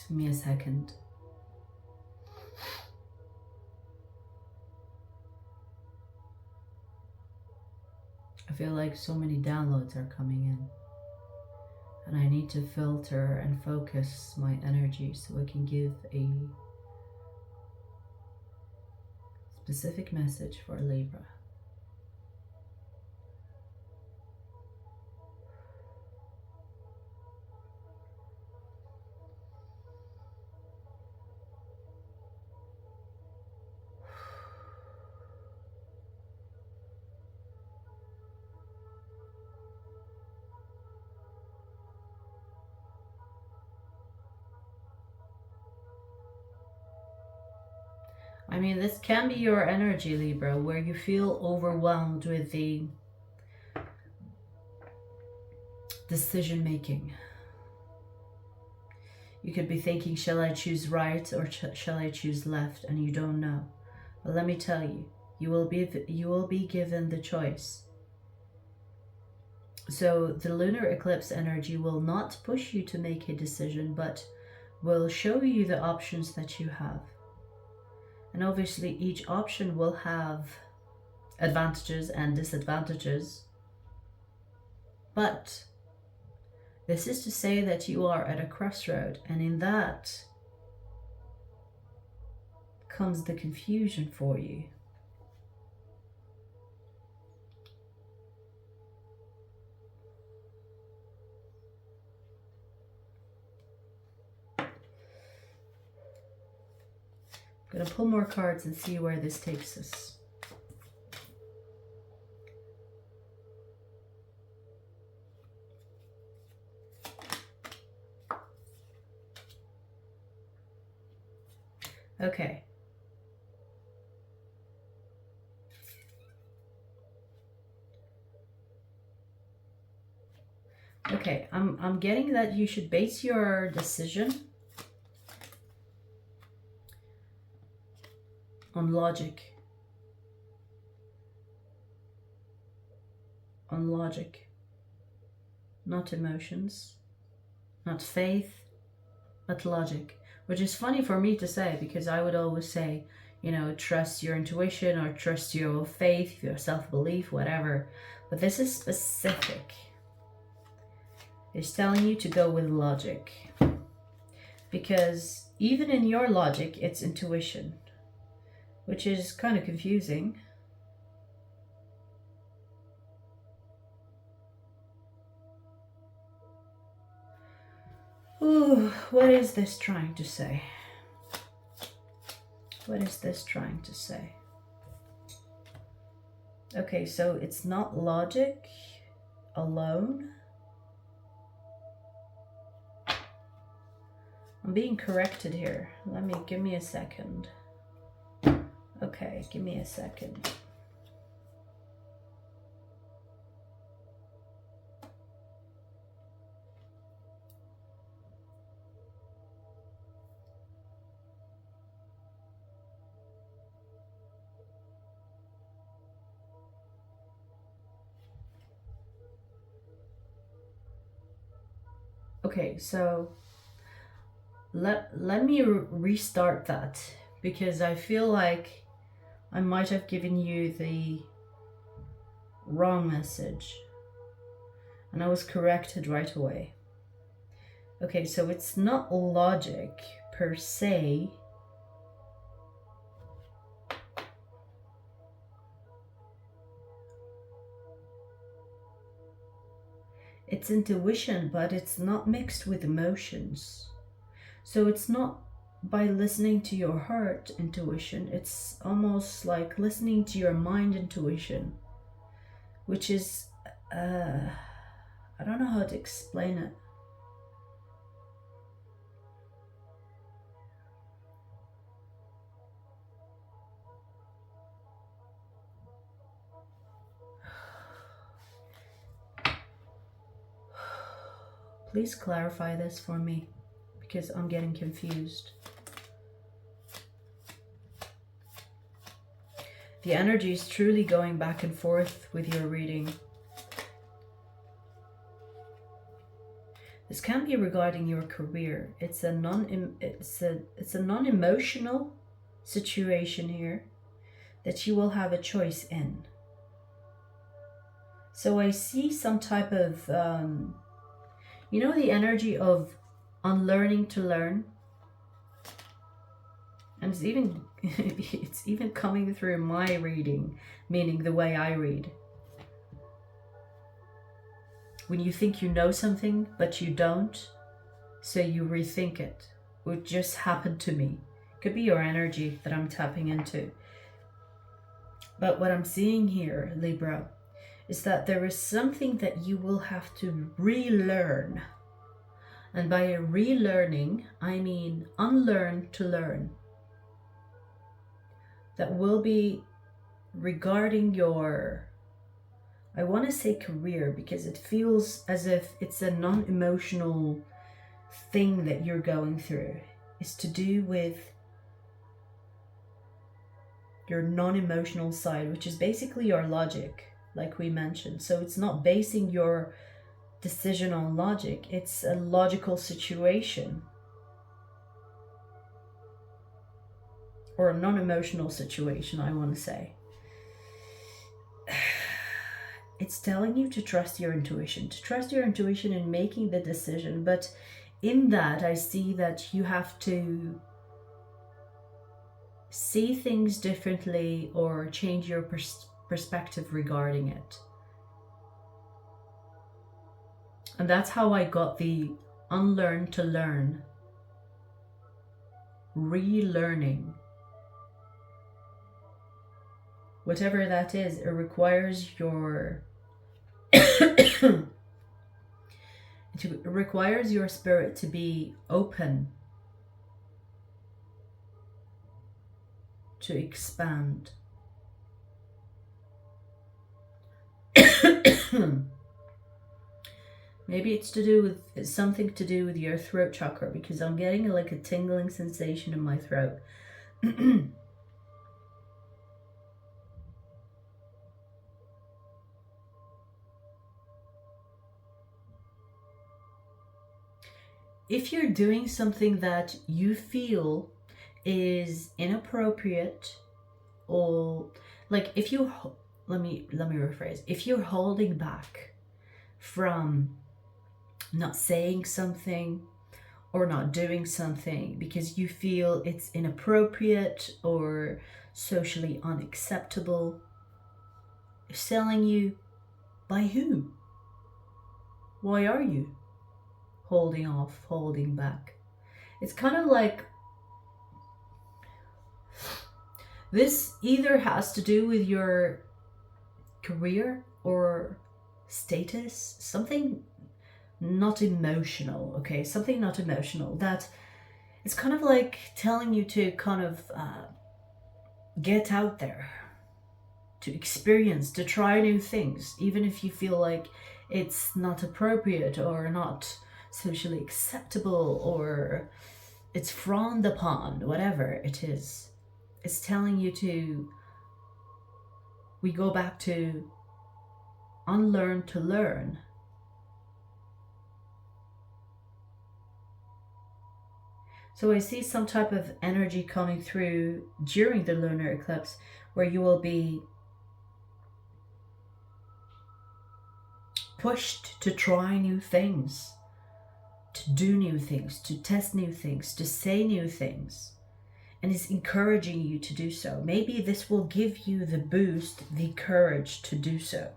give me a second. I feel like so many downloads are coming in, and I need to filter and focus my energy so I can give a specific message for Libra. I mean, this can be your energy, Libra, where you feel overwhelmed with the decision making. You could be thinking, shall I choose right or shall I choose left? And you don't know. But let me tell you, you will be given the choice. So the lunar eclipse energy will not push you to make a decision, but will show you the options that you have. And obviously each option will have advantages and disadvantages. But this is to say that you are at a crossroad, and in that comes the confusion for you. I'm gonna pull more cards and see where this takes us. Okay. Okay, I'm getting that you should base your decision on logic. On logic. Not emotions. Not faith, but logic. Which is funny for me to say, because I would always say, you know, trust your intuition or trust your faith, your self-belief, whatever. But this is specific. It's telling you to go with logic. Because even in your logic, it's intuition. Which is kind of confusing. Ooh, what is this trying to say? What is this trying to say? Okay, so it's not logic alone. I'm being corrected here. Give me a second. Okay, give me a second. Okay, so let me restart that, because I feel like I might have given you the wrong message, and I was corrected right away. Okay, so it's not logic per se. It's intuition, but it's not mixed with emotions. So it's not by listening to your heart intuition, it's almost like listening to your mind intuition, which is, I don't know how to explain it. Please clarify this for me, because I'm getting confused. The energy is truly going back and forth with your reading. This can be regarding your career. It's a non-emotional situation here that you will have a choice in. So I see some type of, you know, the energy of unlearning to learn. And it's even coming through my reading, meaning the way I read. When you think you know something, but you don't, so you rethink it. What just happened to me. Could be your energy that I'm tapping into. But what I'm seeing here, Libra, is that there is something that you will have to relearn. And by relearning, I mean unlearn to learn. That will be regarding your, I want to say career, because it feels as if it's a non-emotional thing that you're going through. It's to do with your non-emotional side, which is basically your logic, like we mentioned. So it's not basing your decision on logic, it's a logical situation. Or a non-emotional situation, I want to say. It's telling you to trust your intuition, in making the decision. But in that, I see that you have to see things differently or change your perspective regarding it. And that's how I got the unlearn to learn, relearning. Whatever that is, it requires your it requires your spirit to be open to expand. Maybe it's something to do with your throat chakra, because I'm getting like a tingling sensation in my throat. If you're doing something that you feel is inappropriate, or like if you, let me rephrase, if you're holding back from not saying something or not doing something because you feel it's inappropriate or socially unacceptable, it's telling you, by who? Why are you holding off, holding back? It's kind of like this either has to do with your career or status, something not emotional, okay? Something not emotional, that it's kind of like telling you to kind of get out there, to experience, to try new things, even if you feel like it's not appropriate or not socially acceptable or it's frowned upon, whatever it is. It's telling you to, we go back to unlearn to learn. So I see some type of energy coming through during the lunar eclipse where you will be pushed to try new things, to do new things, to test new things, to say new things. And it's encouraging you to do so. Maybe this will give you the boost, the courage to do so.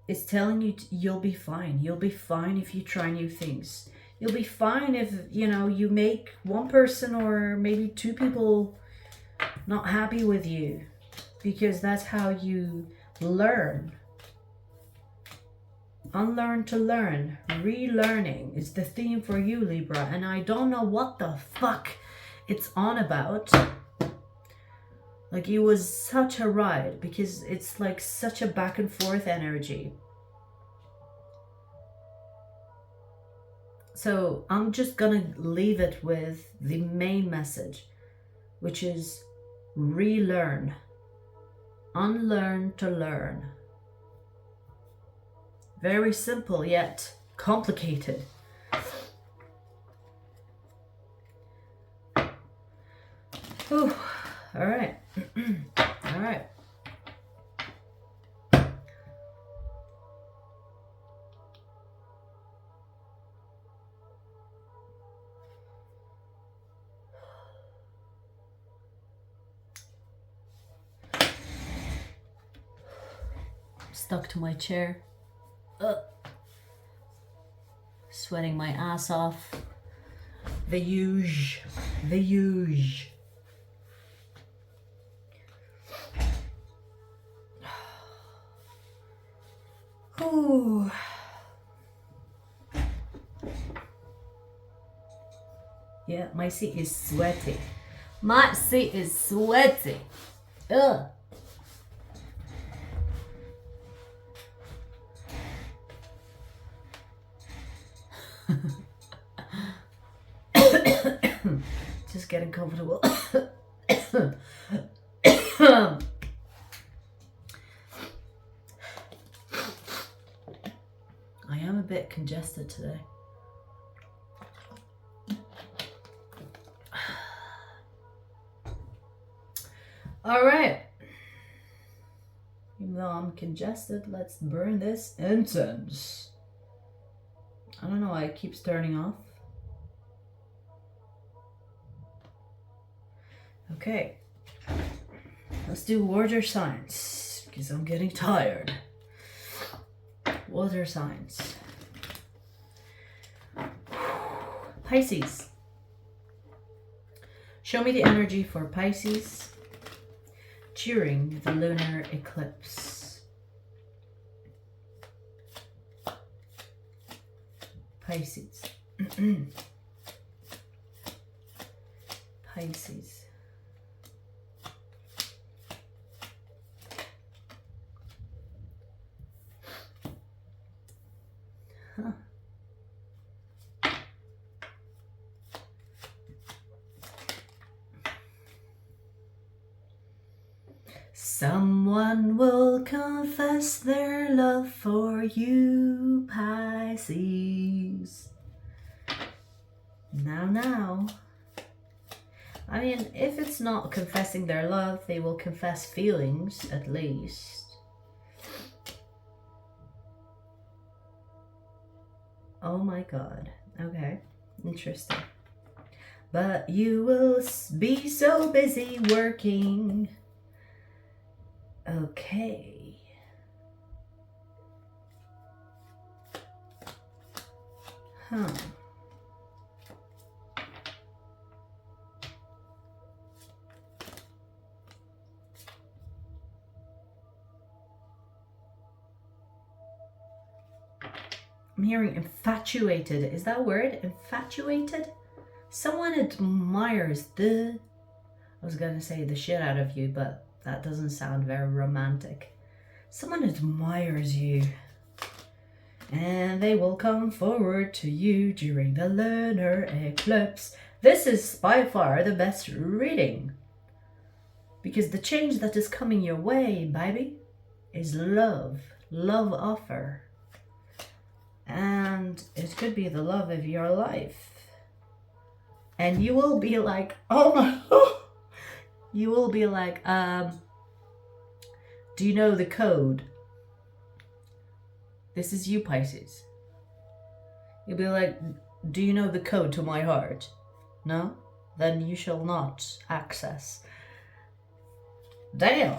It's telling you you'll be fine. You'll be fine if you try new things. You'll be fine if, you know, you make one person or maybe two people not happy with you, because that's how you learn. Unlearn to learn, relearning is the theme for you, Libra, and I don't know what the fuck it's on about. Like, it was such a ride because it's like such a back and forth energy. So I'm just gonna leave it with the main message. which is relearn, unlearn to learn. Very simple yet complicated. Whew. All right. All right. Stuck to my chair. Sweating my ass off. The huge. Ooh. Yeah, my seat is sweaty. My seat is sweaty. Ugh. Just getting comfortable. I am a bit congested today. All right. Even though I'm congested, let's burn this incense. I don't know why it keeps turning off. Okay. Let's do water signs because I'm getting tired. Water signs. Pisces. Show me the energy for Pisces during the lunar eclipse. Pisces. Pisces. Huh. Someone will confess their love for you, Pisces. Now. I mean, if it's not confessing their love, they will confess feelings, at least. Oh my God. Okay. Interesting. But you will be so busy working. Okay. Huh. I'm hearing infatuated. Is that a word? Infatuated? Someone admires I was gonna say the shit out of you, but that doesn't sound very romantic. Someone admires you. And they will come forward to you during the lunar eclipse. This is by far the best reading. Because the change that is coming your way, baby, is love. Love offer. And it could be the love of your life. And you will be like, oh my, you will be like, do you know the code? This is you, Pisces. You'll be like, do you know the code to my heart? No? Then you shall not access. Damn.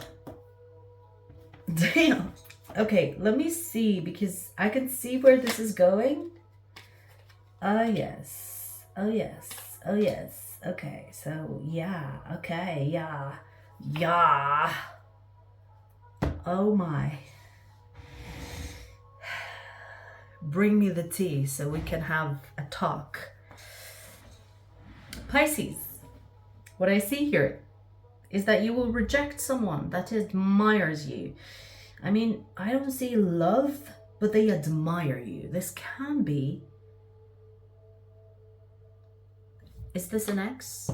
Okay, let me see, because I can see where this is going. Oh yes. Okay, so yeah, okay, yeah. Oh my. Bring me the tea so we can have a talk. Pisces, what I see here is that you will reject someone that admires you. I mean, I don't see love, but they admire you. This can be. Is this an ex?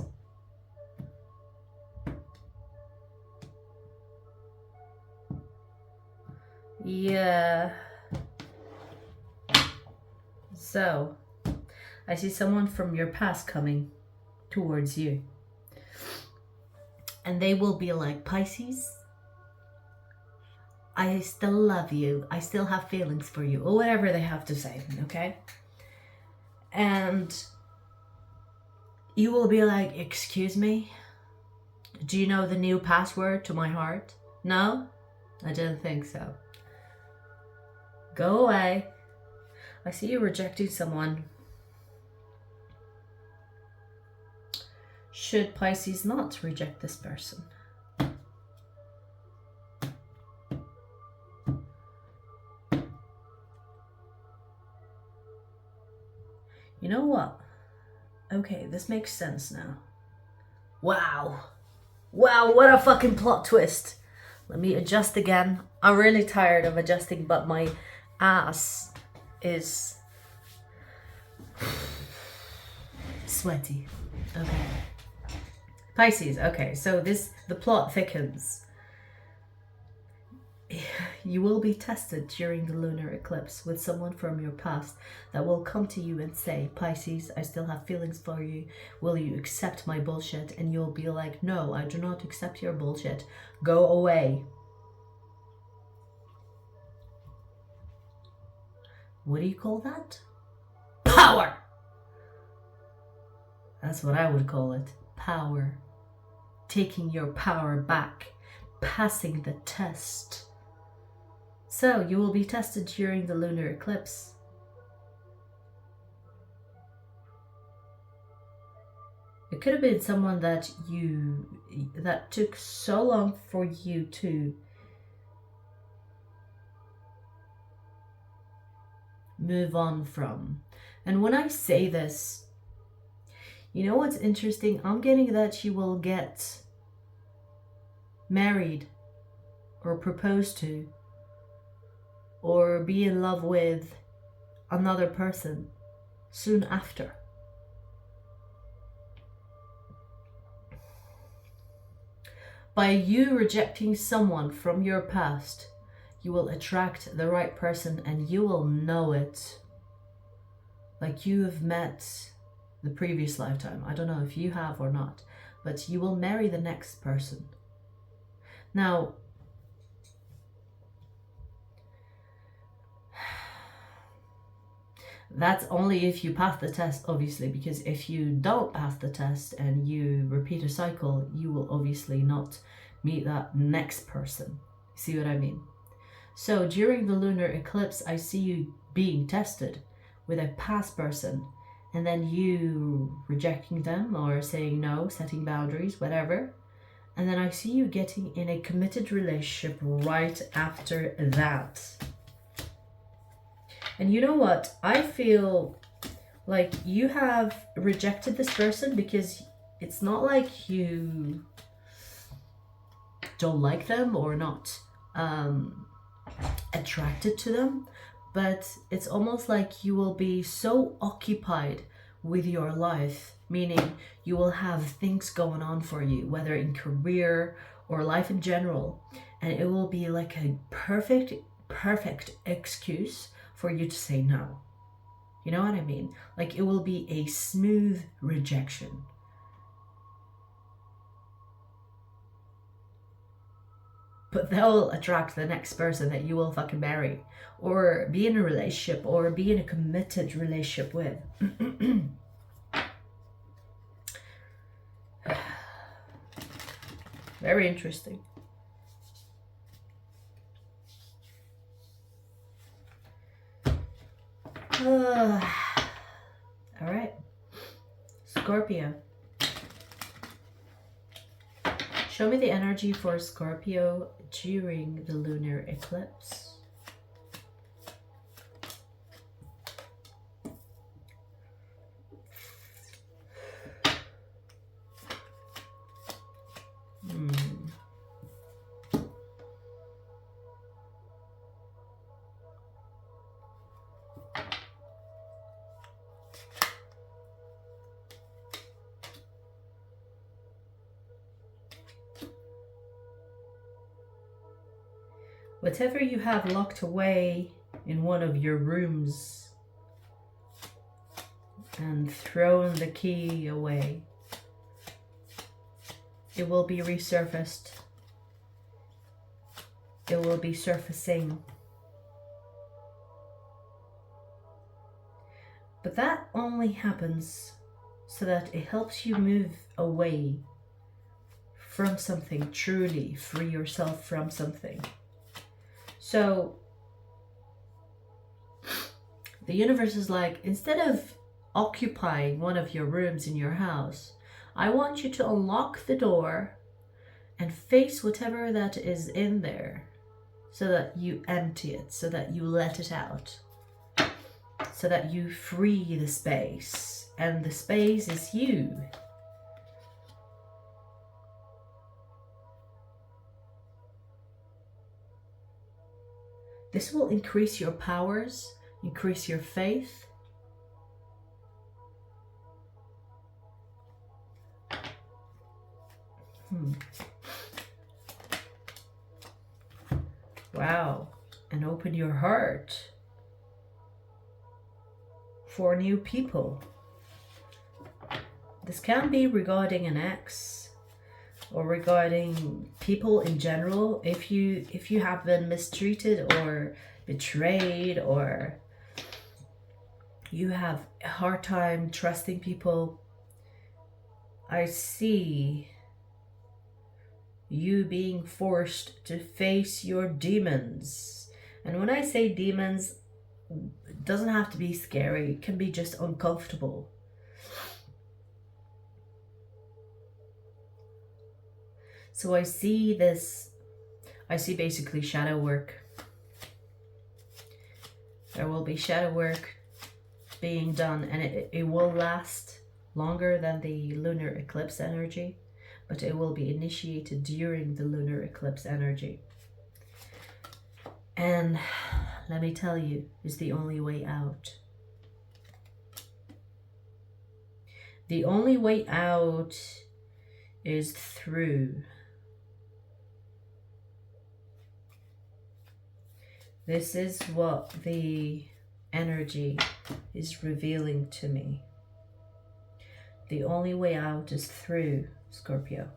Yeah. So, I see someone from your past coming towards you. And they will be like, Pisces, I still love you. I still have feelings for you. Or whatever they have to say, okay? And you will be like, excuse me? Do you know the new password to my heart? No? I didn't think so. Go away. I see you rejecting someone. Should Pisces not reject this person? You know what? Okay, this makes sense now. Wow. Wow, what a fucking plot twist. Let me adjust again. I'm really tired of adjusting, but my ass is sweaty. Okay. Pisces, okay, so the plot thickens. You will be tested during the lunar eclipse with someone from your past that will come to you and say, Pisces, I still have feelings for you. Will you accept my bullshit? And you'll be like, no, I do not accept your bullshit. Go away. What do you call that? Power! That's what I would call it. Power. Taking your power back. Passing the test. So, you will be tested during the lunar eclipse. It could have been someone that took so long for you to move on from. And when I say this, you know what's interesting? I'm getting that you will get married or proposed to or be in love with another person soon after. By you rejecting someone from your past, you will attract the right person and you will know it. Like you have met the previous lifetime. I don't know if you have or not, but you will marry the next person. Now, that's only if you pass the test, obviously, because if you don't pass the test and you repeat a cycle, you will obviously not meet that next person. See what I mean? So during the lunar eclipse, I see you being tested with a past person and then you rejecting them or saying no, setting boundaries, whatever. And then I see you getting in a committed relationship right after that. And you know what? I feel like you have rejected this person because it's not like you don't like them or not attracted to them, but it's almost like you will be so occupied with your life, meaning you will have things going on for you, whether in career or life in general, and it will be like a perfect excuse for you to say no. You know what I mean? Like it will be a smooth rejection. But they'll attract the next person that you will fucking marry or be in a relationship or be in a committed relationship with. Very interesting. All right, Scorpio. Show me the energy for Scorpio during the lunar eclipse. Whatever you have locked away in one of your rooms and thrown the key away, it will be resurfaced. It will be surfacing. But that only happens so that it helps you move away from something, truly free yourself from something. So the universe is like, instead of occupying one of your rooms in your house, I want you to unlock the door and face whatever that is in there, so that you empty it, so that you let it out, so that you free the space, and the space is you. This will increase your powers, increase your faith. Wow. And open your heart for new people. This can be regarding an ex or regarding people in general. If you have been mistreated or betrayed, or you have a hard time trusting people, I see you being forced to face your demons. And when I say demons, it doesn't have to be scary. It can be just uncomfortable. So I see this, I see basically shadow work. There will be shadow work being done, and it will last longer than the lunar eclipse energy, but it will be initiated during the lunar eclipse energy. And let me tell you, it's the only way out. The only way out is through. This is what the energy is revealing to me. The only way out is through, Scorpio.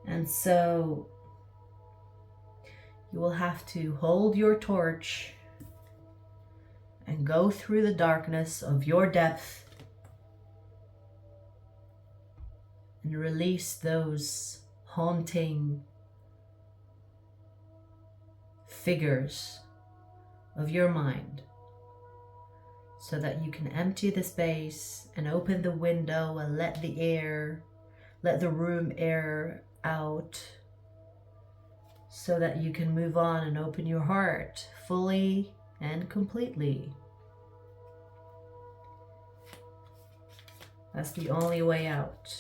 And so you will have to hold your torch and go through the darkness of your depth and release those haunting figures of your mind, so that you can empty the space and open the window and let the room air out, so that you can move on and open your heart fully and completely. That's the only way out.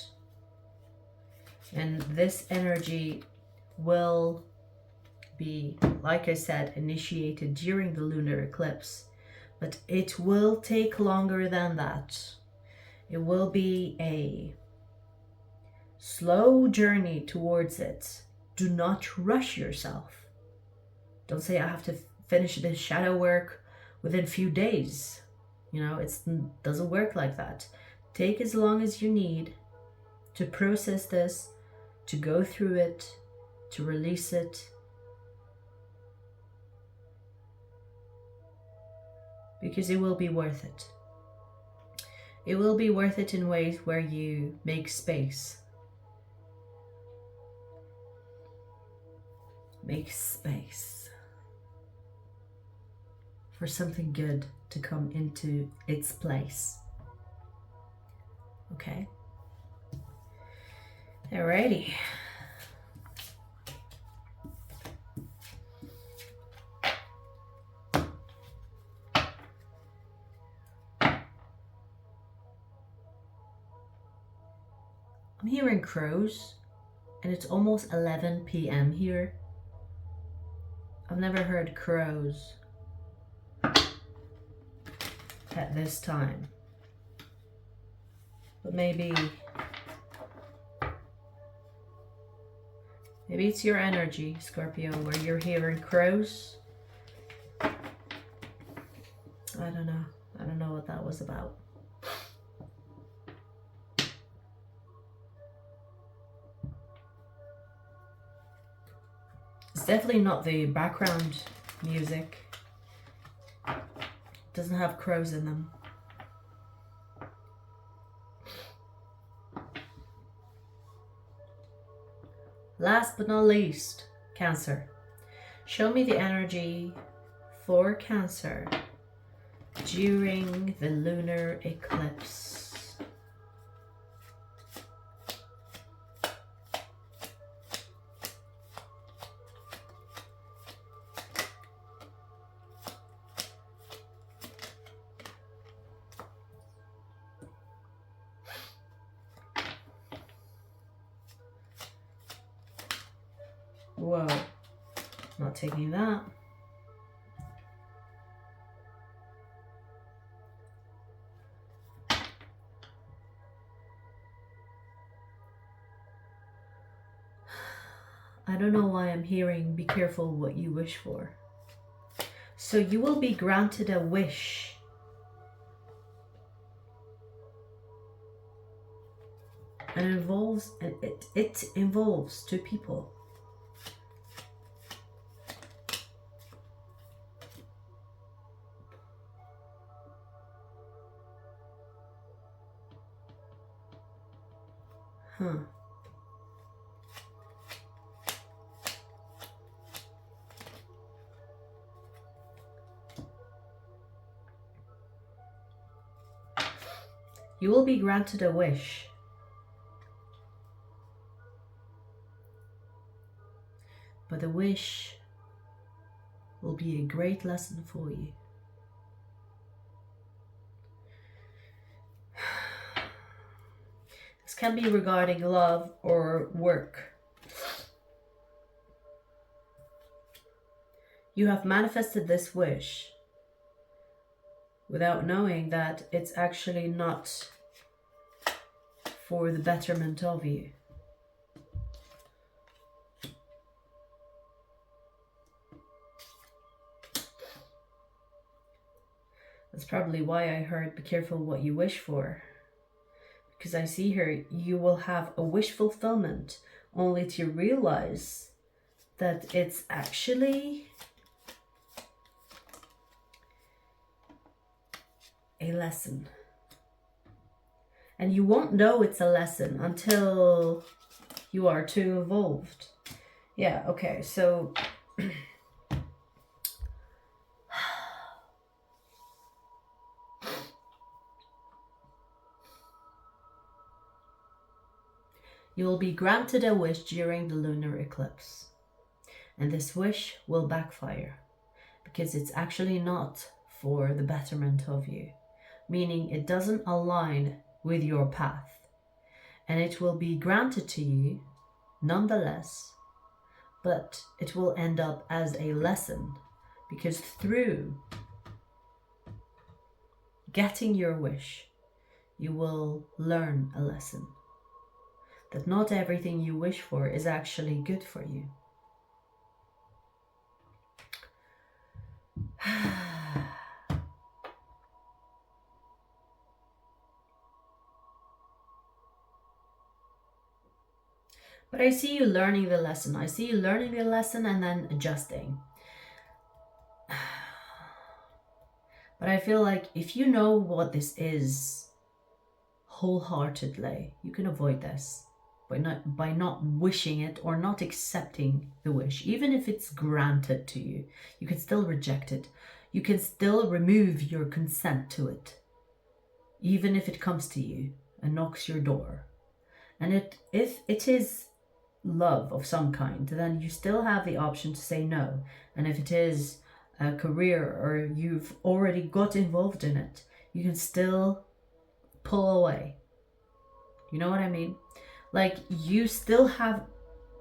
And this energy will be, like I said, initiated during the lunar eclipse, but it will take longer than that. It will be a slow journey towards it. Do not rush yourself. Don't say, I have to finish this shadow work within a few days. You know, it doesn't work like that. Take as long as you need to process this, to go through it, to release it. Because it will be worth it. It will be worth it in ways where you make space. Make space for something good to come into its place. Okay? Alrighty. I'm hearing crows, and it's almost 11 p.m. here. I've never heard crows at this time. But maybe Maybe it's your energy, Scorpio, where you're hearing crows. I don't know. I don't know what that was about. It's definitely not the background music. It doesn't have crows in them. Last but not least, Cancer. Show me the energy for Cancer during the lunar eclipse. Whoa, not taking that. I don't know why I'm hearing be careful what you wish for. So you will be granted a wish. And it involves two people. Huh. You will be granted a wish. But the wish will be a great lesson for you. This can be regarding love or work. You have manifested this wish without knowing that it's actually not for the betterment of you. That's probably why I heard be careful what you wish for. Because I see here, you will have a wish fulfillment only to realize that it's actually a lesson. And you won't know it's a lesson until you are too involved. Yeah, okay, so you will be granted a wish during the lunar eclipse. And this wish will backfire because it's actually not for the betterment of you, meaning it doesn't align with your path. And it will be granted to you nonetheless, but it will end up as a lesson because through getting your wish, you will learn a lesson. That not everything you wish for is actually good for you. But I see you learning the lesson. I see you learning the lesson and then adjusting. But I feel like if you know what this is wholeheartedly, you can avoid this by not wishing it or not accepting the wish. Even if it's granted to you, you can still reject it. You can still remove your consent to it, even if it comes to you and knocks your door. And if it is love of some kind, then you still have the option to say no. And if it is a career or you've already got involved in it, you can still pull away. You know what I mean? Like, you still have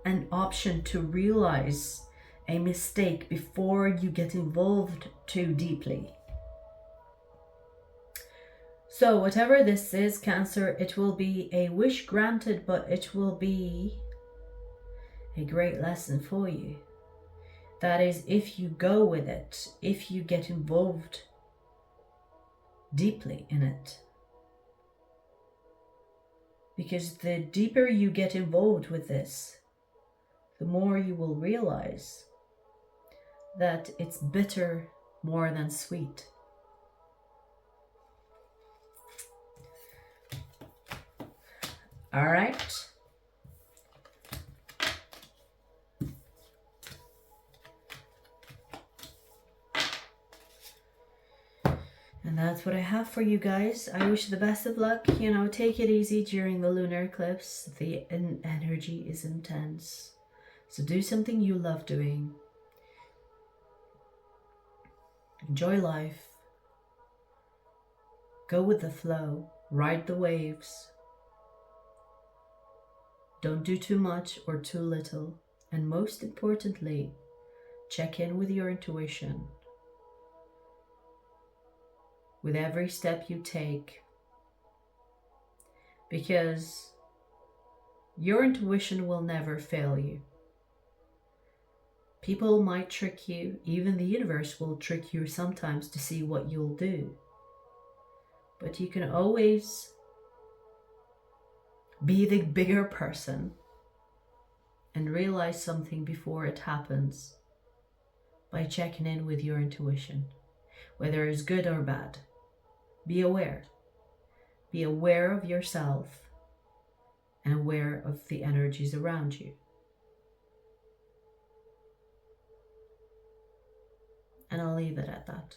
an option to realize a mistake before you get involved too deeply. So whatever this is, Cancer, it will be a wish granted, but it will be a great lesson for you. That is, if you go with it, if you get involved deeply in it. Because the deeper you get involved with this, the more you will realize that it's bitter more than sweet. All right. And that's what I have for you guys. I wish you the best of luck. You know, take it easy during the lunar eclipse. The energy is intense. So do something you love doing. Enjoy life. Go with the flow. Ride the waves. Don't do too much or too little. And most importantly, check in with your intuition. With every step you take. Because your intuition will never fail you. People might trick you, even the universe will trick you sometimes to see what you'll do. But you can always be the bigger person and realize something before it happens by checking in with your intuition, whether it's good or bad. Be aware. Be aware of yourself and aware of the energies around you. And I'll leave it at that.